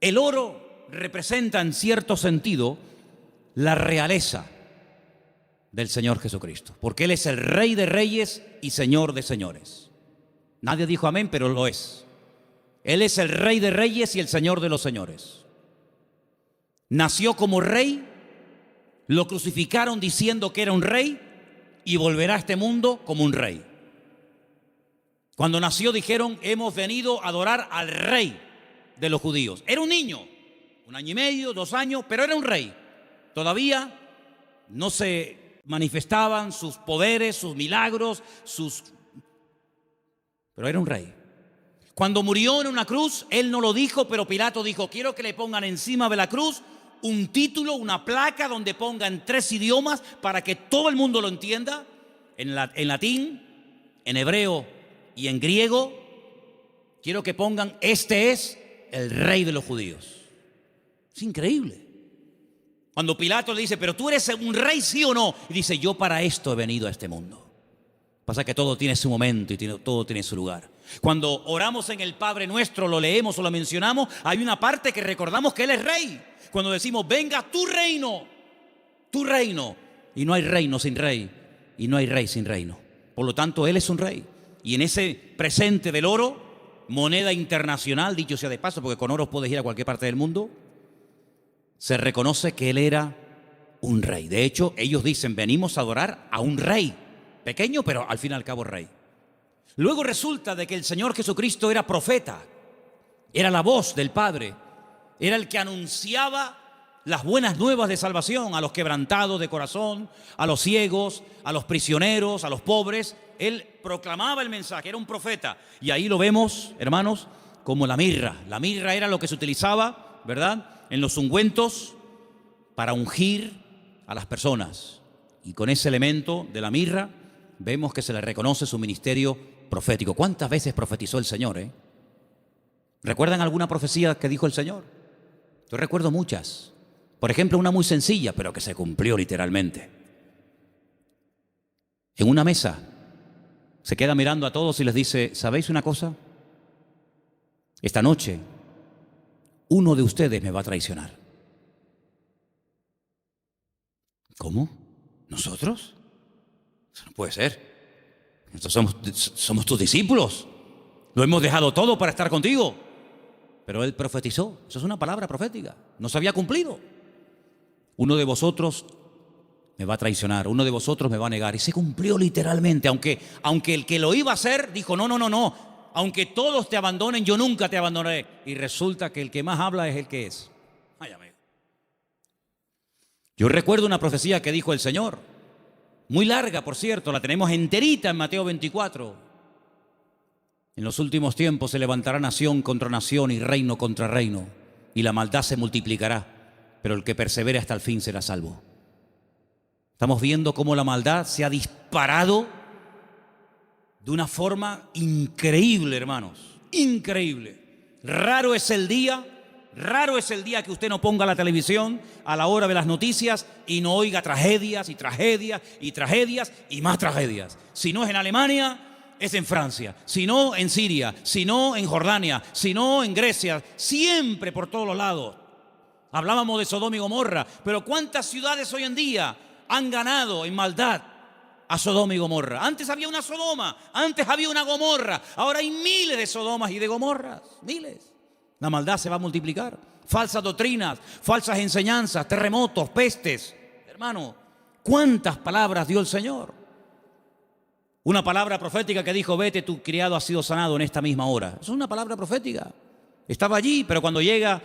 El oro representa en cierto sentido la realeza del Señor Jesucristo, porque Él es el Rey de reyes y Señor de señores. Nadie dijo amén, pero lo es. Él es el Rey de reyes y el Señor de los señores. Nació como rey, lo crucificaron diciendo que era un rey, y volverá a este mundo como un rey. Cuando nació dijeron, hemos venido a adorar al rey de los judíos. Era un niño, 1 año y medio, 2 años, pero era un rey. Todavía no se manifestaban sus poderes, sus milagros, pero era un rey. Cuando murió en una cruz, él no lo dijo, pero Pilato dijo, quiero que le pongan encima de la cruz un título, una placa donde ponga en 3 idiomas para que todo el mundo lo entienda, en latín, en hebreo y en griego. Quiero que pongan, este es el rey de los judíos. Es increíble. Cuando Pilato le dice, pero tú eres un rey, ¿sí o no? Y dice, yo para esto he venido a este mundo. Pasa que todo tiene su momento y todo tiene su lugar. Cuando oramos en el Padre Nuestro, lo leemos o lo mencionamos, hay una parte que recordamos que Él es rey. Cuando decimos, venga tu reino, y no hay reino sin rey, y no hay rey sin reino. Por lo tanto, Él es un rey. Y en ese presente del oro, moneda internacional, dicho sea de paso, porque con oro puedes ir a cualquier parte del mundo, se reconoce que Él era un rey. De hecho, ellos dicen, venimos a adorar a un rey, pequeño, pero al fin y al cabo rey. Luego resulta de que el Señor Jesucristo era profeta, era la voz del Padre, era el que anunciaba las buenas nuevas de salvación a los quebrantados de corazón, a los ciegos, a los prisioneros, a los pobres. Él proclamaba el mensaje, era un profeta. Y ahí lo vemos, hermanos, como la mirra. La mirra era lo que se utilizaba, ¿verdad?, en los ungüentos para ungir a las personas. Y con ese elemento de la mirra vemos que se le reconoce su ministerio profético. ¿Cuántas veces profetizó el Señor? ¿Recuerdan alguna profecía que dijo el Señor? Yo recuerdo muchas. Por ejemplo, una muy sencilla, pero que se cumplió literalmente. En una mesa se queda mirando a todos y les dice, ¿sabéis una cosa? Esta noche uno de ustedes me va a traicionar. ¿Cómo? ¿Nosotros? Eso no puede ser. Nosotros somos tus discípulos. Lo hemos dejado todo para estar contigo. Pero Él profetizó. Eso es una palabra profética. No se había cumplido. Uno de vosotros me va a traicionar. Uno de vosotros me va a negar. Y se cumplió literalmente. Aunque el que lo iba a hacer dijo, no. Aunque todos te abandonen, yo nunca te abandonaré. Y resulta que el que más habla es el que es. Ay, amigo. Yo recuerdo una profecía que dijo el Señor. Muy larga, por cierto. La tenemos enterita en Mateo 24. En los últimos tiempos se levantará nación contra nación y reino contra reino. Y la maldad se multiplicará. Pero el que persevere hasta el fin será salvo. Estamos viendo cómo la maldad se ha disparado de una forma increíble, hermanos, increíble. Raro es el día que usted no ponga la televisión a la hora de las noticias y no oiga tragedias y tragedias y tragedias y más tragedias. Si no es en Alemania, es en Francia. Si no, en Siria. Si no, en Jordania. Si no, en Grecia. Siempre por todos los lados. Hablábamos de Sodoma y Gomorra, pero ¿cuántas ciudades hoy en día han ganado en maldad a Sodoma y Gomorra? Antes había una Sodoma, antes había una Gomorra, ahora hay miles de Sodomas y de Gomorras, miles. La maldad se va a multiplicar. Falsas doctrinas, falsas enseñanzas, terremotos, pestes. Hermano, ¿cuántas palabras dio el Señor? Una palabra profética que dijo, vete, tu criado ha sido sanado en esta misma hora. Eso es una palabra profética. Estaba allí, pero cuando llega,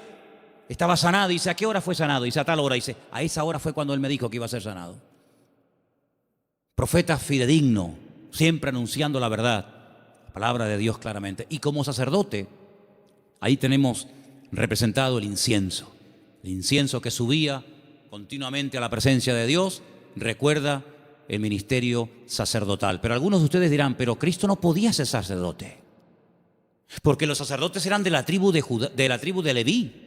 estaba sanado. Dice, ¿a qué hora fue sanado? Dice, a tal hora. Dice, a esa hora fue cuando Él me dijo que iba a ser sanado. Profeta fidedigno, siempre anunciando la verdad, la palabra de Dios claramente. Y como sacerdote, ahí tenemos representado el incienso que subía continuamente a la presencia de Dios, recuerda el ministerio sacerdotal. Pero algunos de ustedes dirán, pero Cristo no podía ser sacerdote, porque los sacerdotes eran de la tribu de Judá, de la tribu de Leví.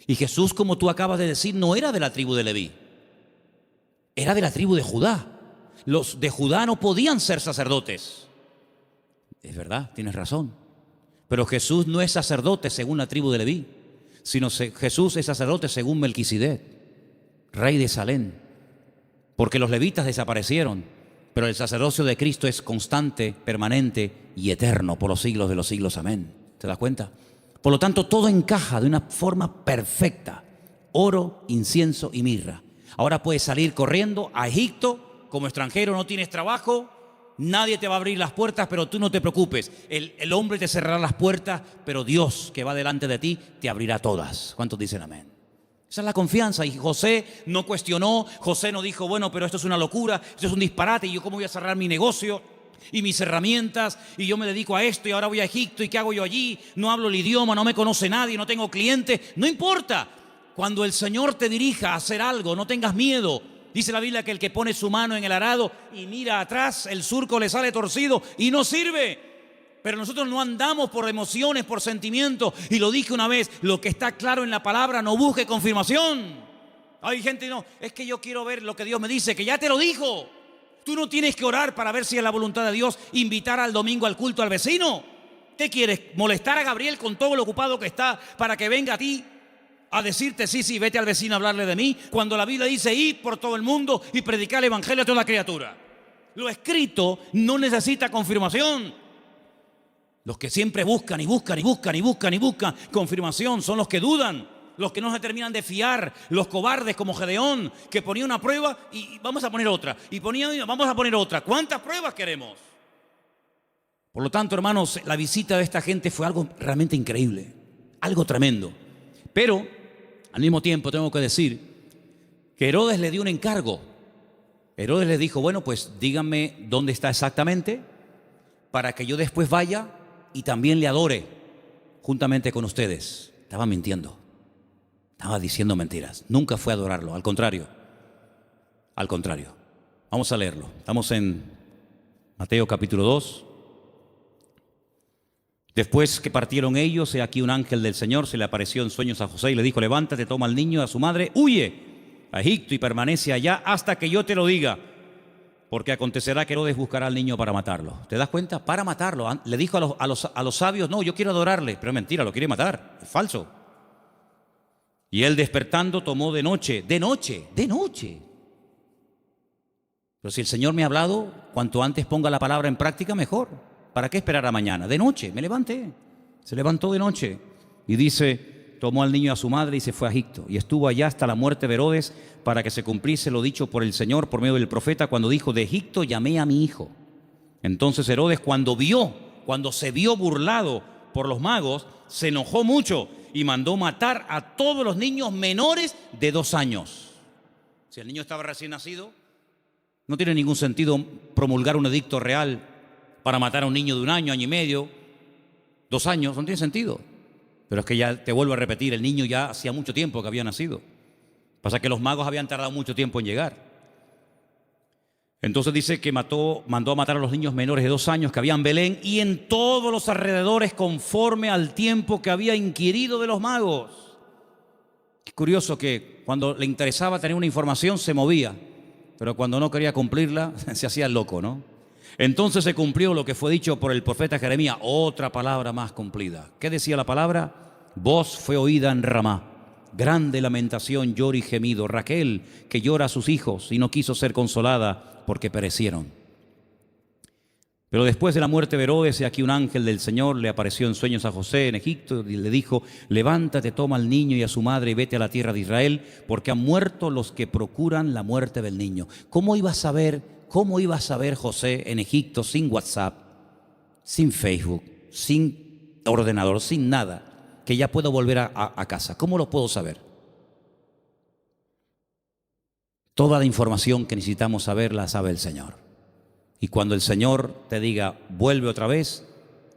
Y Jesús, como tú acabas de decir, no era de la tribu de Leví, era de la tribu de Judá. Los de Judá no podían ser sacerdotes. Es verdad, tienes razón. Pero Jesús no es sacerdote según la tribu de Leví, sino Jesús es sacerdote según Melquisedec, rey de Salem. Porque los levitas desaparecieron, pero el sacerdocio de Cristo es constante, permanente y eterno por los siglos de los siglos. Amén. ¿Te das cuenta? Por lo tanto, todo encaja de una forma perfecta. Oro, incienso y mirra. Ahora puedes salir corriendo a Egipto como extranjero, no tienes trabajo, nadie te va a abrir las puertas, pero tú no te preocupes. El hombre te cerrará las puertas, pero Dios que va delante de ti te abrirá todas. ¿Cuántos dicen amén? Esa es la confianza. Y José no cuestionó, José no dijo, bueno, pero esto es una locura, esto es un disparate, y yo cómo voy a cerrar mi negocio y mis herramientas, y yo me dedico a esto y ahora voy a Egipto, y qué hago yo allí, no hablo el idioma, no me conoce nadie, no tengo clientes. No importa. Cuando el Señor te dirija a hacer algo, no tengas miedo. Dice la Biblia que el que pone su mano en el arado y mira atrás, el surco le sale torcido y no sirve. Pero nosotros no andamos por emociones, por sentimientos. Y lo dije una vez, lo que está claro en la palabra, no busque confirmación. Hay gente, no, es que yo quiero ver lo que Dios me dice, que ya te lo dijo. Tú no tienes que orar para ver si es la voluntad de Dios invitar al domingo al culto al vecino. ¿Qué quieres? ¿Molestar a Gabriel con todo lo ocupado que está para que venga a ti a decirte, sí, vete al vecino a hablarle de mí? Cuando la Biblia dice, id por todo el mundo y predicar el evangelio a toda criatura. Lo escrito no necesita confirmación. Los que siempre buscan confirmación son los que dudan, los que no se terminan de fiar, los cobardes como Gedeón, que ponía una prueba y vamos a poner otra, y vamos a poner otra. ¿Cuántas pruebas queremos? Por lo tanto, hermanos, la visita de esta gente fue algo realmente increíble, algo tremendo. Pero, al mismo tiempo, tengo que decir que Herodes le dio un encargo. Herodes le dijo, bueno, pues díganme dónde está exactamente para que yo después vaya y también le adore juntamente con ustedes. Estaba mintiendo, estaba diciendo mentiras. Nunca fue a adorarlo, al contrario. Vamos a leerlo. Estamos en Mateo capítulo 2. Después que partieron ellos, he aquí un ángel del Señor se le apareció en sueños a José y le dijo, levántate, toma al niño y a su madre, huye a Egipto y permanece allá hasta que yo te lo diga, porque acontecerá que Herodes buscará al niño para matarlo. ¿Te das cuenta? Para matarlo. Le dijo a los sabios, no, yo quiero adorarle, pero es mentira, lo quiere matar, es falso. Y él despertando tomó de noche. Pero si el Señor me ha hablado, cuanto antes ponga la palabra en práctica, mejor. ¿Para qué esperar a mañana? De noche, me levanté. Se levantó de noche y dice, tomó al niño a su madre y se fue a Egipto. Y estuvo allá hasta la muerte de Herodes para que se cumpliese lo dicho por el Señor por medio del profeta cuando dijo, de Egipto llamé a mi hijo. Entonces Herodes cuando se vio burlado por los magos, se enojó mucho y mandó matar a todos los niños menores de 2 años. Si el niño estaba recién nacido, no tiene ningún sentido promulgar un edicto real para matar a un niño de 1 año, año y medio, 2 años, no tiene sentido. Pero es que ya te vuelvo a repetir, el niño ya hacía mucho tiempo que había nacido. Pasa que los magos habían tardado mucho tiempo en llegar. Entonces dice que mandó a matar a los niños menores de 2 años que había en Belén y en todos los alrededores conforme al tiempo que había inquirido de los magos. Es curioso que cuando le interesaba tener una información se movía, pero cuando no quería cumplirla se hacía el loco, ¿no? Entonces se cumplió lo que fue dicho por el profeta Jeremías, otra palabra más cumplida. ¿Qué decía la palabra? Voz fue oída en Ramá, grande lamentación, lloro y gemido. Raquel, que llora a sus hijos y no quiso ser consolada porque perecieron. Pero después de la muerte de Herodes, aquí un ángel del Señor le apareció en sueños a José en Egipto y le dijo, levántate, toma al niño y a su madre y vete a la tierra de Israel, porque han muerto los que procuran la muerte del niño. ¿Cómo iba a saber José en Egipto sin WhatsApp, sin Facebook, sin ordenador, sin nada, que ya puedo volver a casa? ¿Cómo lo puedo saber? Toda la información que necesitamos saber la sabe el Señor. Y cuando el Señor te diga, vuelve otra vez,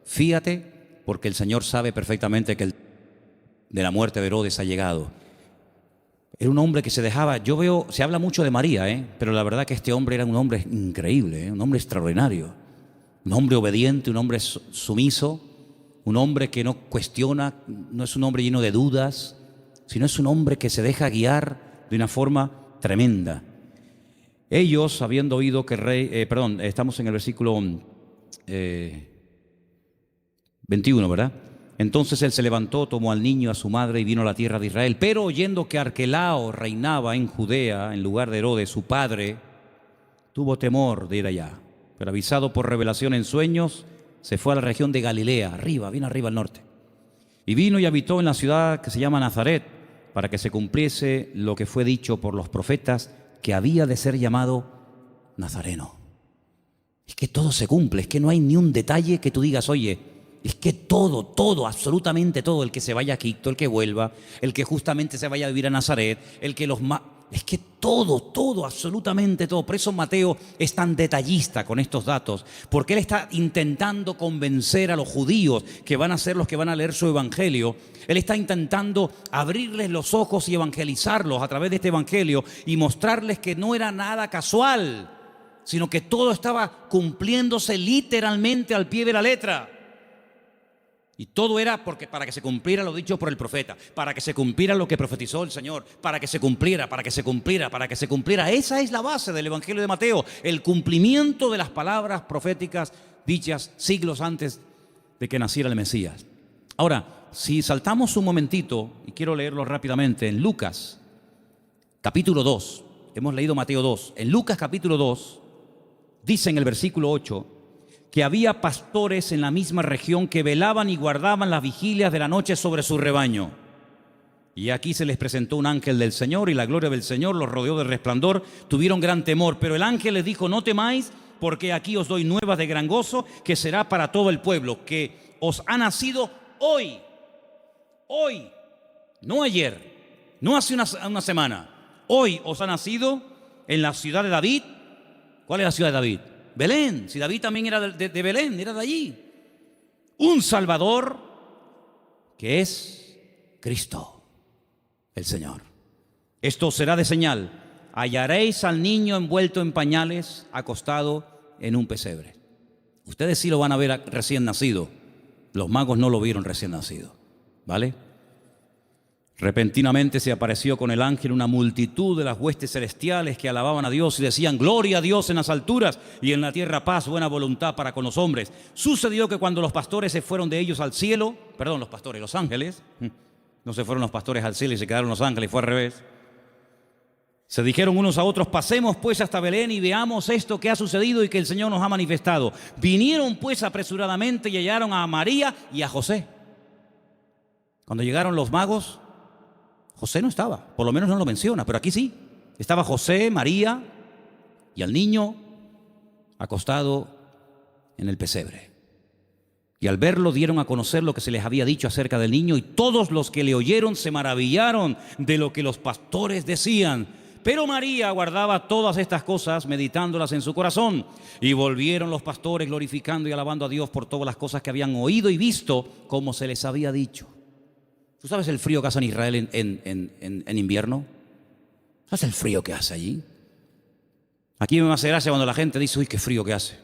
fíate, porque el Señor sabe perfectamente que de la muerte de Herodes ha llegado. Era un hombre que se dejaba, se habla mucho de María, pero la verdad que este hombre era un hombre increíble, un hombre extraordinario, un hombre obediente, un hombre sumiso, un hombre que no cuestiona, no es un hombre lleno de dudas, sino es un hombre que se deja guiar de una forma tremenda. Ellos, habiendo oído que el rey, estamos en el versículo 21, ¿verdad? Entonces él se levantó, tomó al niño, a su madre y vino a la tierra de Israel. Pero oyendo que Arquelao reinaba en Judea en lugar de Herodes, su padre, tuvo temor de ir allá. Pero avisado por revelación en sueños, se fue a la región de Galilea, bien arriba al norte. Y vino y habitó en la ciudad que se llama Nazaret, para que se cumpliese lo que fue dicho por los profetas, que había de ser llamado Nazareno. Es que todo se cumple, es que no hay ni un detalle que tú digas, oye, es que todo, absolutamente todo, el que se vaya a Quito, el que vuelva, el que justamente se vaya a vivir a Nazaret, el que es que todo, absolutamente todo. Por eso Mateo es tan detallista con estos datos, porque él está intentando convencer a los judíos que van a ser los que van a leer su evangelio. Él está intentando abrirles los ojos y evangelizarlos a través de este evangelio y mostrarles que no era nada casual, sino que todo estaba cumpliéndose literalmente al pie de la letra. Y todo era para que se cumpliera lo dicho por el profeta, para que se cumpliera lo que profetizó el Señor, para que se cumpliera. Esa es la base del Evangelio de Mateo, el cumplimiento de las palabras proféticas dichas siglos antes de que naciera el Mesías. Ahora, si saltamos un momentito, y quiero leerlo rápidamente, en Lucas, capítulo 2, hemos leído Mateo 2, en Lucas capítulo 2, dice en el versículo 8, que había pastores en la misma región que velaban y guardaban las vigilias de la noche sobre su rebaño. Y aquí se les presentó un ángel del Señor, y la gloria del Señor los rodeó de resplandor. Tuvieron gran temor, pero el ángel les dijo: no temáis, porque aquí os doy nuevas de gran gozo, que será para todo el pueblo, que os ha nacido hoy, no ayer, no hace una semana, hoy os ha nacido en la ciudad de David. ¿Cuál es la ciudad de David? Belén. Si David también era de Belén, era de allí. Un Salvador que es Cristo, el Señor. Esto será de señal: hallaréis al niño envuelto en pañales, acostado en un pesebre. Ustedes sí lo van a ver recién nacido. Los magos no lo vieron recién nacido, ¿vale? Repentinamente se apareció con el ángel una multitud de las huestes celestiales que alababan a Dios y decían: gloria a Dios en las alturas y en la tierra paz, buena voluntad para con los hombres. Sucedió que cuando los pastores se fueron de ellos al cielo, los ángeles, no se fueron los pastores al cielo y se quedaron los ángeles, fue al revés. Se dijeron unos a otros: pasemos pues hasta Belén y veamos esto que ha sucedido y que el Señor nos ha manifestado. Vinieron pues apresuradamente y hallaron a María y a José. Cuando llegaron los magos, José no estaba, por lo menos no lo menciona, pero aquí sí. Estaba José, María y al niño acostado en el pesebre. Y al verlo dieron a conocer lo que se les había dicho acerca del niño, y todos los que le oyeron se maravillaron de lo que los pastores decían. Pero María guardaba todas estas cosas, meditándolas en su corazón. Y volvieron los pastores glorificando y alabando a Dios por todas las cosas que habían oído y visto, como se les había dicho. ¿Tú sabes el frío que hace en Israel en invierno? ¿Sabes el frío que hace allí? Aquí me hace gracia cuando la gente dice: uy, qué frío que hace.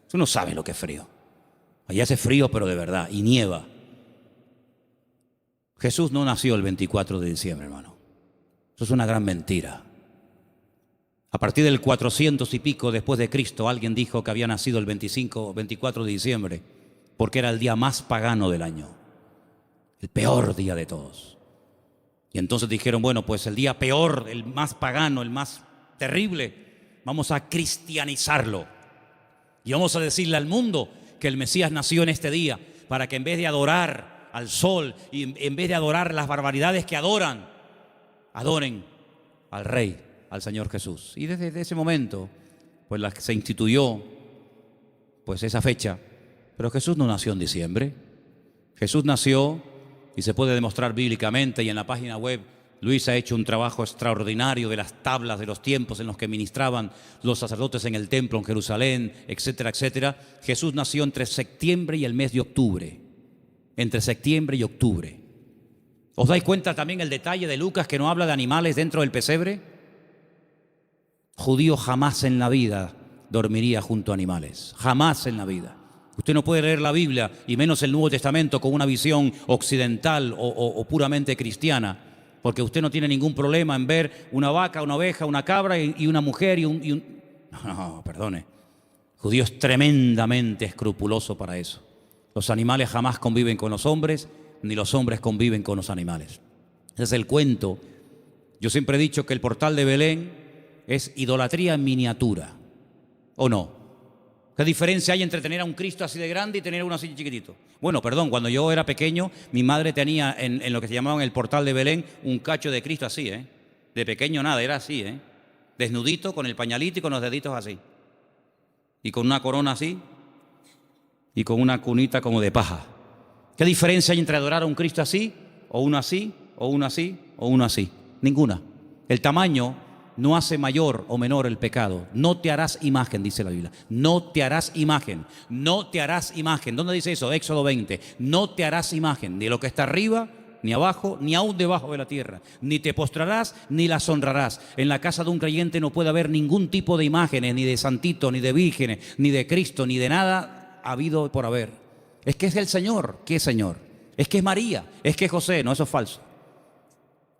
Tú no sabes lo que es frío. Allí hace frío, pero de verdad, y nieva. Jesús no nació el 24 de diciembre, hermano. Eso es una gran mentira. A partir del 400 y pico después de Cristo, alguien dijo que había nacido el 24 de diciembre, porque era el día más pagano del año. El peor día de todos. Y entonces dijeron: bueno, pues el día peor, el más pagano, el más terrible, vamos a cristianizarlo. Y vamos a decirle al mundo que el Mesías nació en este día, para que en vez de adorar al sol y en vez de adorar las barbaridades que adoren al Rey, al Señor Jesús. Y desde ese momento, pues se instituyó pues esa fecha. Pero Jesús no nació en diciembre. Jesús nació, y se puede demostrar bíblicamente, y en la página web Luis ha hecho un trabajo extraordinario de las tablas de los tiempos en los que ministraban los sacerdotes en el templo en Jerusalén, etcétera, etcétera. Jesús nació entre septiembre y el mes de octubre. Entre septiembre y octubre. ¿Os dais cuenta también el detalle de Lucas, que no habla de animales dentro del pesebre? Judío jamás en la vida dormiría junto a animales. Jamás en la vida. Usted no puede leer la Biblia, y menos el Nuevo Testamento, con una visión occidental o puramente cristiana, porque usted no tiene ningún problema en ver una vaca, una oveja, una cabra y una mujer y un... No, perdone. Judío es tremendamente escrupuloso para eso. Los animales jamás conviven con los hombres, ni los hombres conviven con los animales. Ese es el cuento. Yo siempre he dicho que el portal de Belén es idolatría en miniatura, ¿o no? ¿Qué diferencia hay entre tener a un Cristo así de grande y tener uno así chiquitito? Bueno, perdón, cuando yo era pequeño, mi madre tenía en lo que se llamaban el portal de Belén un cacho de Cristo así, De pequeño nada, era así, desnudito, con el pañalito y con los deditos así. Y con una corona así, y con una cunita como de paja. ¿Qué diferencia hay entre adorar a un Cristo así, o uno así, o uno así, o uno así? Ninguna. El tamaño no hace mayor o menor el pecado. No te harás imagen, dice la Biblia. No te harás imagen. No te harás imagen. ¿Dónde dice eso? Éxodo 20. No te harás imagen de lo que está arriba, ni abajo, ni aún debajo de la tierra. Ni te postrarás, ni las honrarás. En la casa de un creyente no puede haber ningún tipo de imágenes, ni de santitos, ni de vírgenes, ni de Cristo, ni de nada habido por haber. Es que es el Señor. ¿Qué Señor? Es que es María, es que es José. No, eso es falso.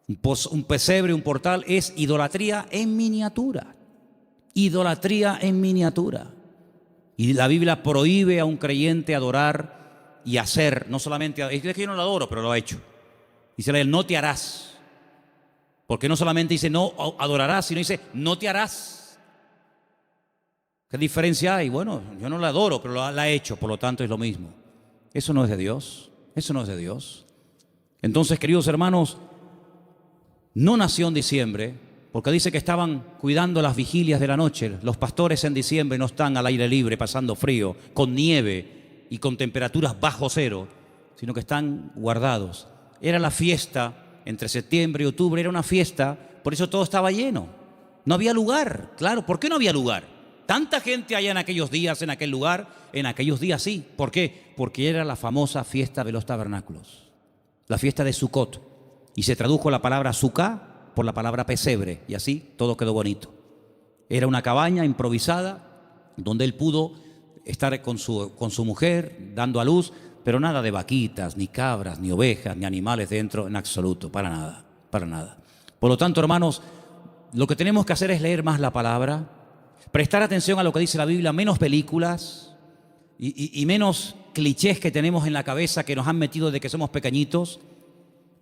Un pesebre, un portal es idolatría en miniatura. Idolatría en miniatura. Y la Biblia prohíbe a un creyente adorar y hacer, no solamente, es que yo no lo adoro, pero lo ha hecho. Dice la Biblia, no te harás. Porque no solamente dice no adorarás, sino dice no te harás. ¿Qué diferencia hay? Bueno, yo no la adoro, pero la ha hecho, por lo tanto es lo mismo. Eso no es de Dios, eso no es de Dios. Entonces, queridos hermanos, no nació en diciembre, porque dice que estaban cuidando las vigilias de la noche. Los pastores en diciembre no están al aire libre pasando frío, con nieve y con temperaturas bajo cero, sino que están guardados. Era la fiesta entre septiembre y octubre, era una fiesta, por eso todo estaba lleno. No había lugar, claro. ¿Por qué no había lugar? Tanta gente allá en aquellos días, en aquel lugar, en aquellos días sí. ¿Por qué? Porque era la famosa fiesta de los tabernáculos, la fiesta de Sucot. Y se tradujo la palabra sucá por la palabra pesebre, y así todo quedó bonito. Era una cabaña improvisada donde él pudo estar con su mujer dando a luz, pero nada de vaquitas, ni cabras, ni ovejas, ni animales dentro, en absoluto, para nada, para nada. Por lo tanto, hermanos, lo que tenemos que hacer es leer más la palabra, prestar atención a lo que dice la Biblia, menos películas y menos clichés que tenemos en la cabeza que nos han metido desde que somos pequeñitos.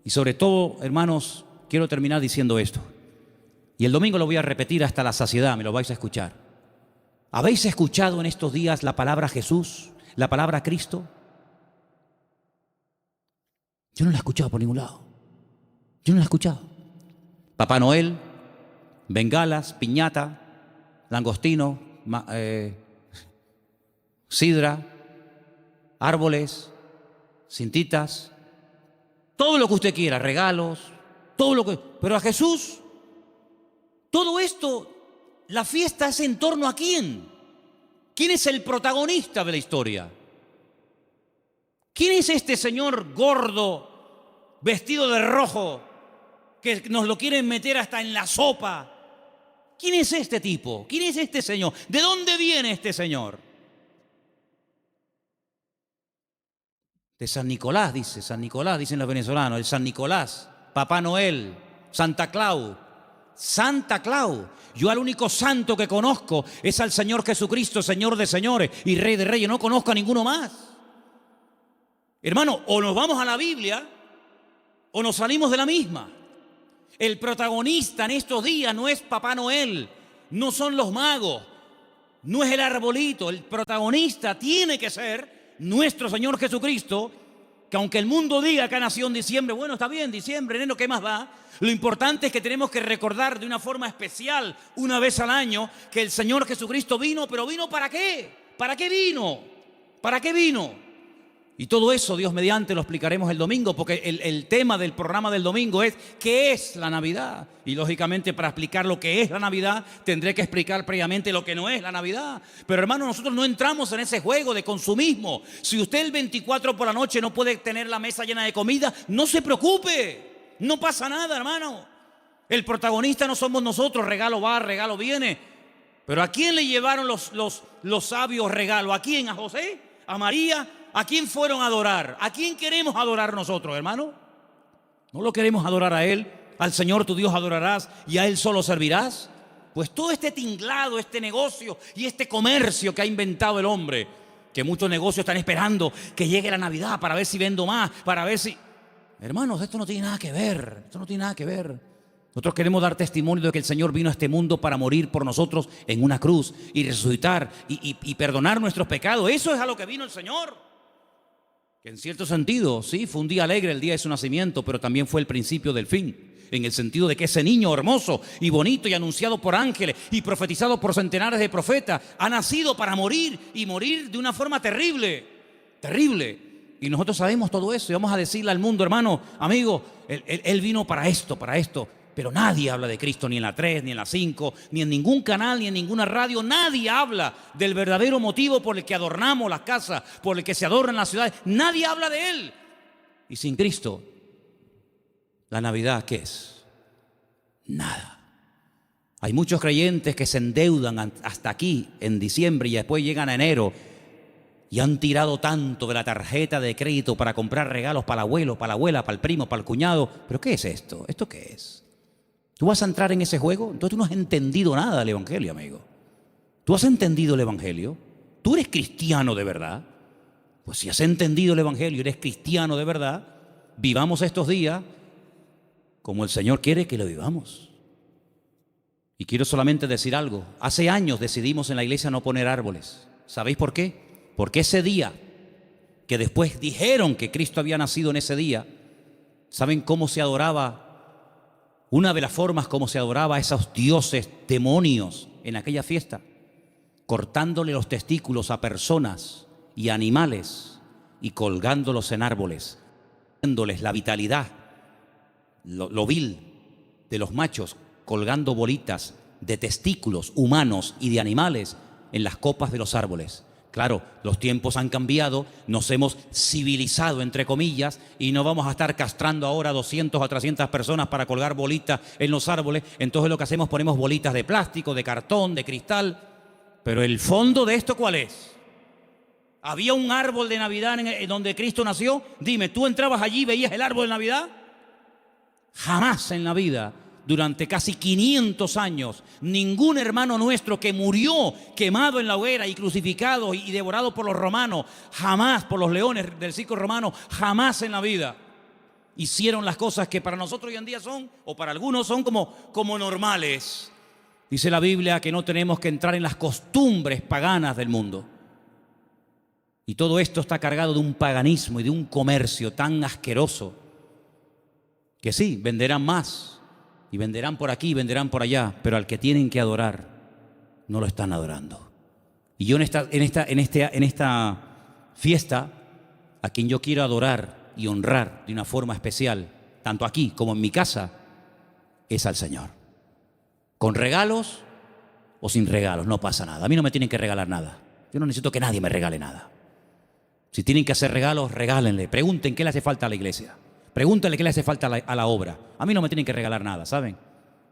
Y sobre todo, hermanos, quiero terminar diciendo esto. Y el domingo lo voy a repetir hasta la saciedad, me lo vais a escuchar. ¿Habéis escuchado en estos días la palabra Jesús, la palabra Cristo? Yo no la he escuchado por ningún lado. Yo no la he escuchado. Papá Noel, bengalas, piñata, langostino, sidra, árboles, cintitas, todo lo que usted quiera, regalos, todo lo que... Pero a Jesús, todo esto, la fiesta es en torno a ¿quién? ¿Quién es el protagonista de la historia? ¿Quién es este señor gordo, vestido de rojo, que nos lo quieren meter hasta en la sopa? ¿Quién es este tipo? ¿Quién es este señor? ¿De dónde viene este señor? De San Nicolás, dicen los venezolanos, el San Nicolás, Papá Noel, Santa Claus. Santa Claus. Yo al único santo que conozco es al Señor Jesucristo, Señor de señores y Rey de reyes. No conozco a ninguno más. Hermano, o nos vamos a la Biblia o nos salimos de la misma. El protagonista en estos días no es Papá Noel, no son los magos, no es el arbolito. El protagonista tiene que ser nuestro Señor Jesucristo, que aunque el mundo diga que ha nacido en diciembre, bueno, está bien, diciembre, enero, ¿qué más da? Lo importante es que tenemos que recordar de una forma especial, una vez al año, que el Señor Jesucristo vino, pero ¿vino para qué? ¿Para qué vino? ¿Para qué vino? Y todo eso, Dios mediante, lo explicaremos el domingo, porque el tema del programa del domingo es ¿qué es la Navidad? Y lógicamente para explicar lo que es la Navidad tendré que explicar previamente lo que no es la Navidad. Pero hermano, nosotros no entramos en ese juego de consumismo. Si usted el 24 por la noche no puede tener la mesa llena de comida, no se preocupe, no pasa nada, hermano. El protagonista no somos nosotros, regalo va, regalo viene. Pero ¿a quién le llevaron los sabios regalos? ¿A quién? ¿A José? ¿A María? ¿A quién fueron a adorar? ¿A quién queremos adorar nosotros, hermano? ¿No lo queremos adorar a Él? ¿Al Señor tu Dios adorarás y a Él solo servirás? Pues todo este tinglado, este negocio y este comercio que ha inventado el hombre, que muchos negocios están esperando que llegue la Navidad para ver si vendo más, para ver si... Hermanos, esto no tiene nada que ver, esto no tiene nada que ver. Nosotros queremos dar testimonio de que el Señor vino a este mundo para morir por nosotros en una cruz y resucitar y perdonar nuestros pecados. Eso es a lo que vino el Señor. Que en cierto sentido, sí, fue un día alegre el día de su nacimiento, pero también fue el principio del fin. en el sentido de que ese niño hermoso y bonito y anunciado por ángeles y profetizado por centenares de profetas ha nacido para morir y morir de una forma terrible, terrible. Y nosotros sabemos todo eso y vamos a decirle al mundo, hermano, amigo, él vino para esto, pero nadie habla de Cristo ni en la 3, ni en la 5, ni en ningún canal, ni en ninguna radio. Nadie habla del verdadero motivo por el que adornamos las casas, por el que se adornan las ciudades. Nadie habla de Él. Y sin Cristo, ¿la Navidad qué es? Nada. Hay muchos creyentes que se endeudan hasta aquí en diciembre y después llegan a enero y han tirado tanto de la tarjeta de crédito para comprar regalos para el abuelo, para la abuela, para el primo, para el cuñado. ¿Pero qué es esto? ¿Esto qué es? ¿Tú vas a entrar en ese juego? Entonces tú no has entendido nada del Evangelio, amigo. ¿Tú has entendido el Evangelio? ¿Tú eres cristiano de verdad? Pues si has entendido el Evangelio y eres cristiano de verdad, vivamos estos días como el Señor quiere que lo vivamos. Y quiero solamente decir algo. Hace años decidimos en la iglesia no poner árboles. ¿Sabéis por qué? Porque ese día, que después dijeron que Cristo había nacido en ese día, ¿saben cómo se adoraba? Una de las formas como se adoraba a esos dioses demonios en aquella fiesta, cortándole los testículos a personas y animales y colgándolos en árboles, dándoles la vitalidad, lo vil de los machos, colgando bolitas de testículos humanos y de animales en las copas de los árboles. Claro, los tiempos han cambiado, nos hemos civilizado, entre comillas, y no vamos a estar castrando ahora 200 o 300 personas para colgar bolitas en los árboles. Entonces lo que hacemos, ponemos bolitas de plástico, de cartón, de cristal. Pero el fondo de esto, ¿cuál es? ¿Había un árbol de Navidad en donde Cristo nació? Dime, ¿tú entrabas allí y veías el árbol de Navidad? Jamás en la vida. Durante casi 500 años, ningún hermano nuestro que murió quemado en la hoguera y crucificado y devorado por los romanos, jamás por los leones del circo romano, jamás en la vida hicieron las cosas que para nosotros hoy en día son, o para algunos son como normales. Dice la Biblia que no tenemos que entrar en las costumbres paganas del mundo. Y todo esto está cargado de un paganismo y de un comercio tan asqueroso que sí, venderán más. Y venderán por aquí, venderán por allá, pero al que tienen que adorar, no lo están adorando. Y yo en esta fiesta, a quien yo quiero adorar y honrar de una forma especial, tanto aquí como en mi casa, es al Señor. Con regalos o sin regalos, no pasa nada. A mí no me tienen que regalar nada. Yo no necesito que nadie me regale nada. Si tienen que hacer regalos, regálenle. Pregunten qué le hace falta a la iglesia. Pregúntale qué le hace falta a la obra. A mí no me tienen que regalar nada, ¿saben?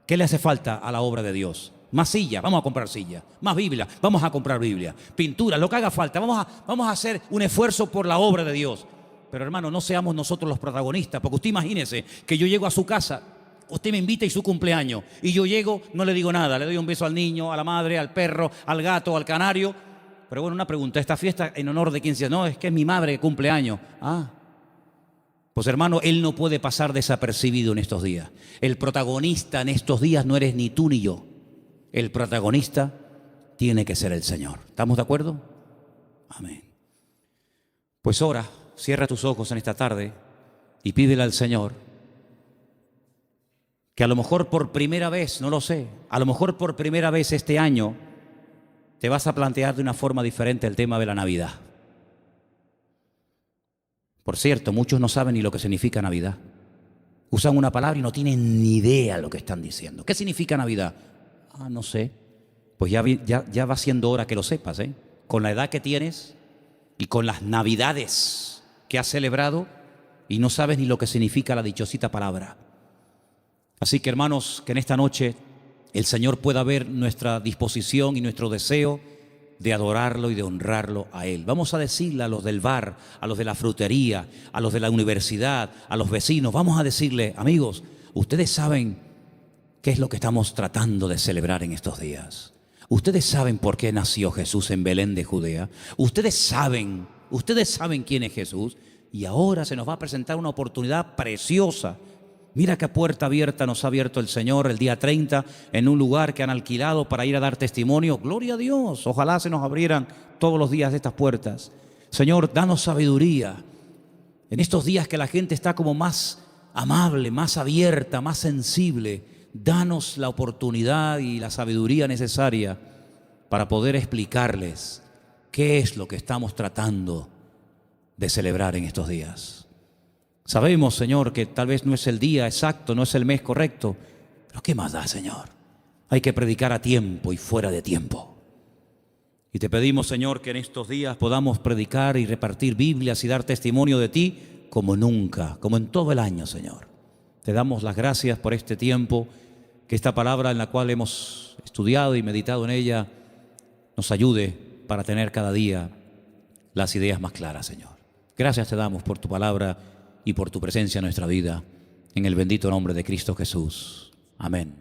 ¿Qué le hace falta a la obra de Dios? Más sillas, vamos a comprar sillas. Más Biblia, vamos a comprar Biblia. Pintura, lo que haga falta. Vamos a hacer un esfuerzo por la obra de Dios. Pero hermano, no seamos nosotros los protagonistas, porque usted imagínese que yo llego a su casa, usted me invita y su cumpleaños, y yo llego, no le digo nada, le doy un beso al niño, a la madre, al perro, al gato, al canario. Pero bueno, una pregunta, ¿esta fiesta en honor de quién se hace? No, es que es mi madre que cumpleaños. Pues hermano, Él no puede pasar desapercibido en estos días. El protagonista en estos días no eres ni tú ni yo. El protagonista tiene que ser el Señor. ¿Estamos de acuerdo? Amén. Pues ora, cierra tus ojos en esta tarde y pídele al Señor que a lo mejor por primera vez, no lo sé, a lo mejor por primera vez este año te vas a plantear de una forma diferente el tema de la Navidad. Por cierto, muchos no saben ni lo que significa Navidad. Usan una palabra y no tienen ni idea de lo que están diciendo. ¿Qué significa Navidad? No sé. Pues ya va siendo hora que lo sepas, ¿eh? Con la edad que tienes y con las Navidades que has celebrado y no sabes ni lo que significa la dichosita palabra. Así que hermanos, que en esta noche el Señor pueda ver nuestra disposición y nuestro deseo de adorarlo y de honrarlo a Él. Vamos a decirle a los del bar, a los de la frutería, a los de la universidad, a los vecinos, vamos a decirle, amigos, ustedes saben qué es lo que estamos tratando de celebrar en estos días. Ustedes saben por qué nació Jesús en Belén de Judea. Ustedes saben quién es Jesús. Y ahora se nos va a presentar una oportunidad preciosa. Mira qué puerta abierta nos ha abierto el Señor el día 30 en un lugar que han alquilado para ir a dar testimonio. Gloria a Dios. Ojalá se nos abrieran todos los días estas puertas. Señor, danos sabiduría. En estos días que la gente está como más amable, más abierta, más sensible. Danos la oportunidad y la sabiduría necesaria para poder explicarles qué es lo que estamos tratando de celebrar en estos días. Sabemos, Señor, que tal vez no es el día exacto, no es el mes correcto, pero ¿qué más da, Señor? Hay que predicar a tiempo y fuera de tiempo. Y te pedimos, Señor, que en estos días podamos predicar y repartir Biblias y dar testimonio de ti como nunca, como en todo el año, Señor. Te damos las gracias por este tiempo, que esta palabra en la cual hemos estudiado y meditado en ella nos ayude para tener cada día las ideas más claras, Señor. Gracias te damos por tu palabra y por tu presencia en nuestra vida. En el bendito nombre de Cristo Jesús. Amén.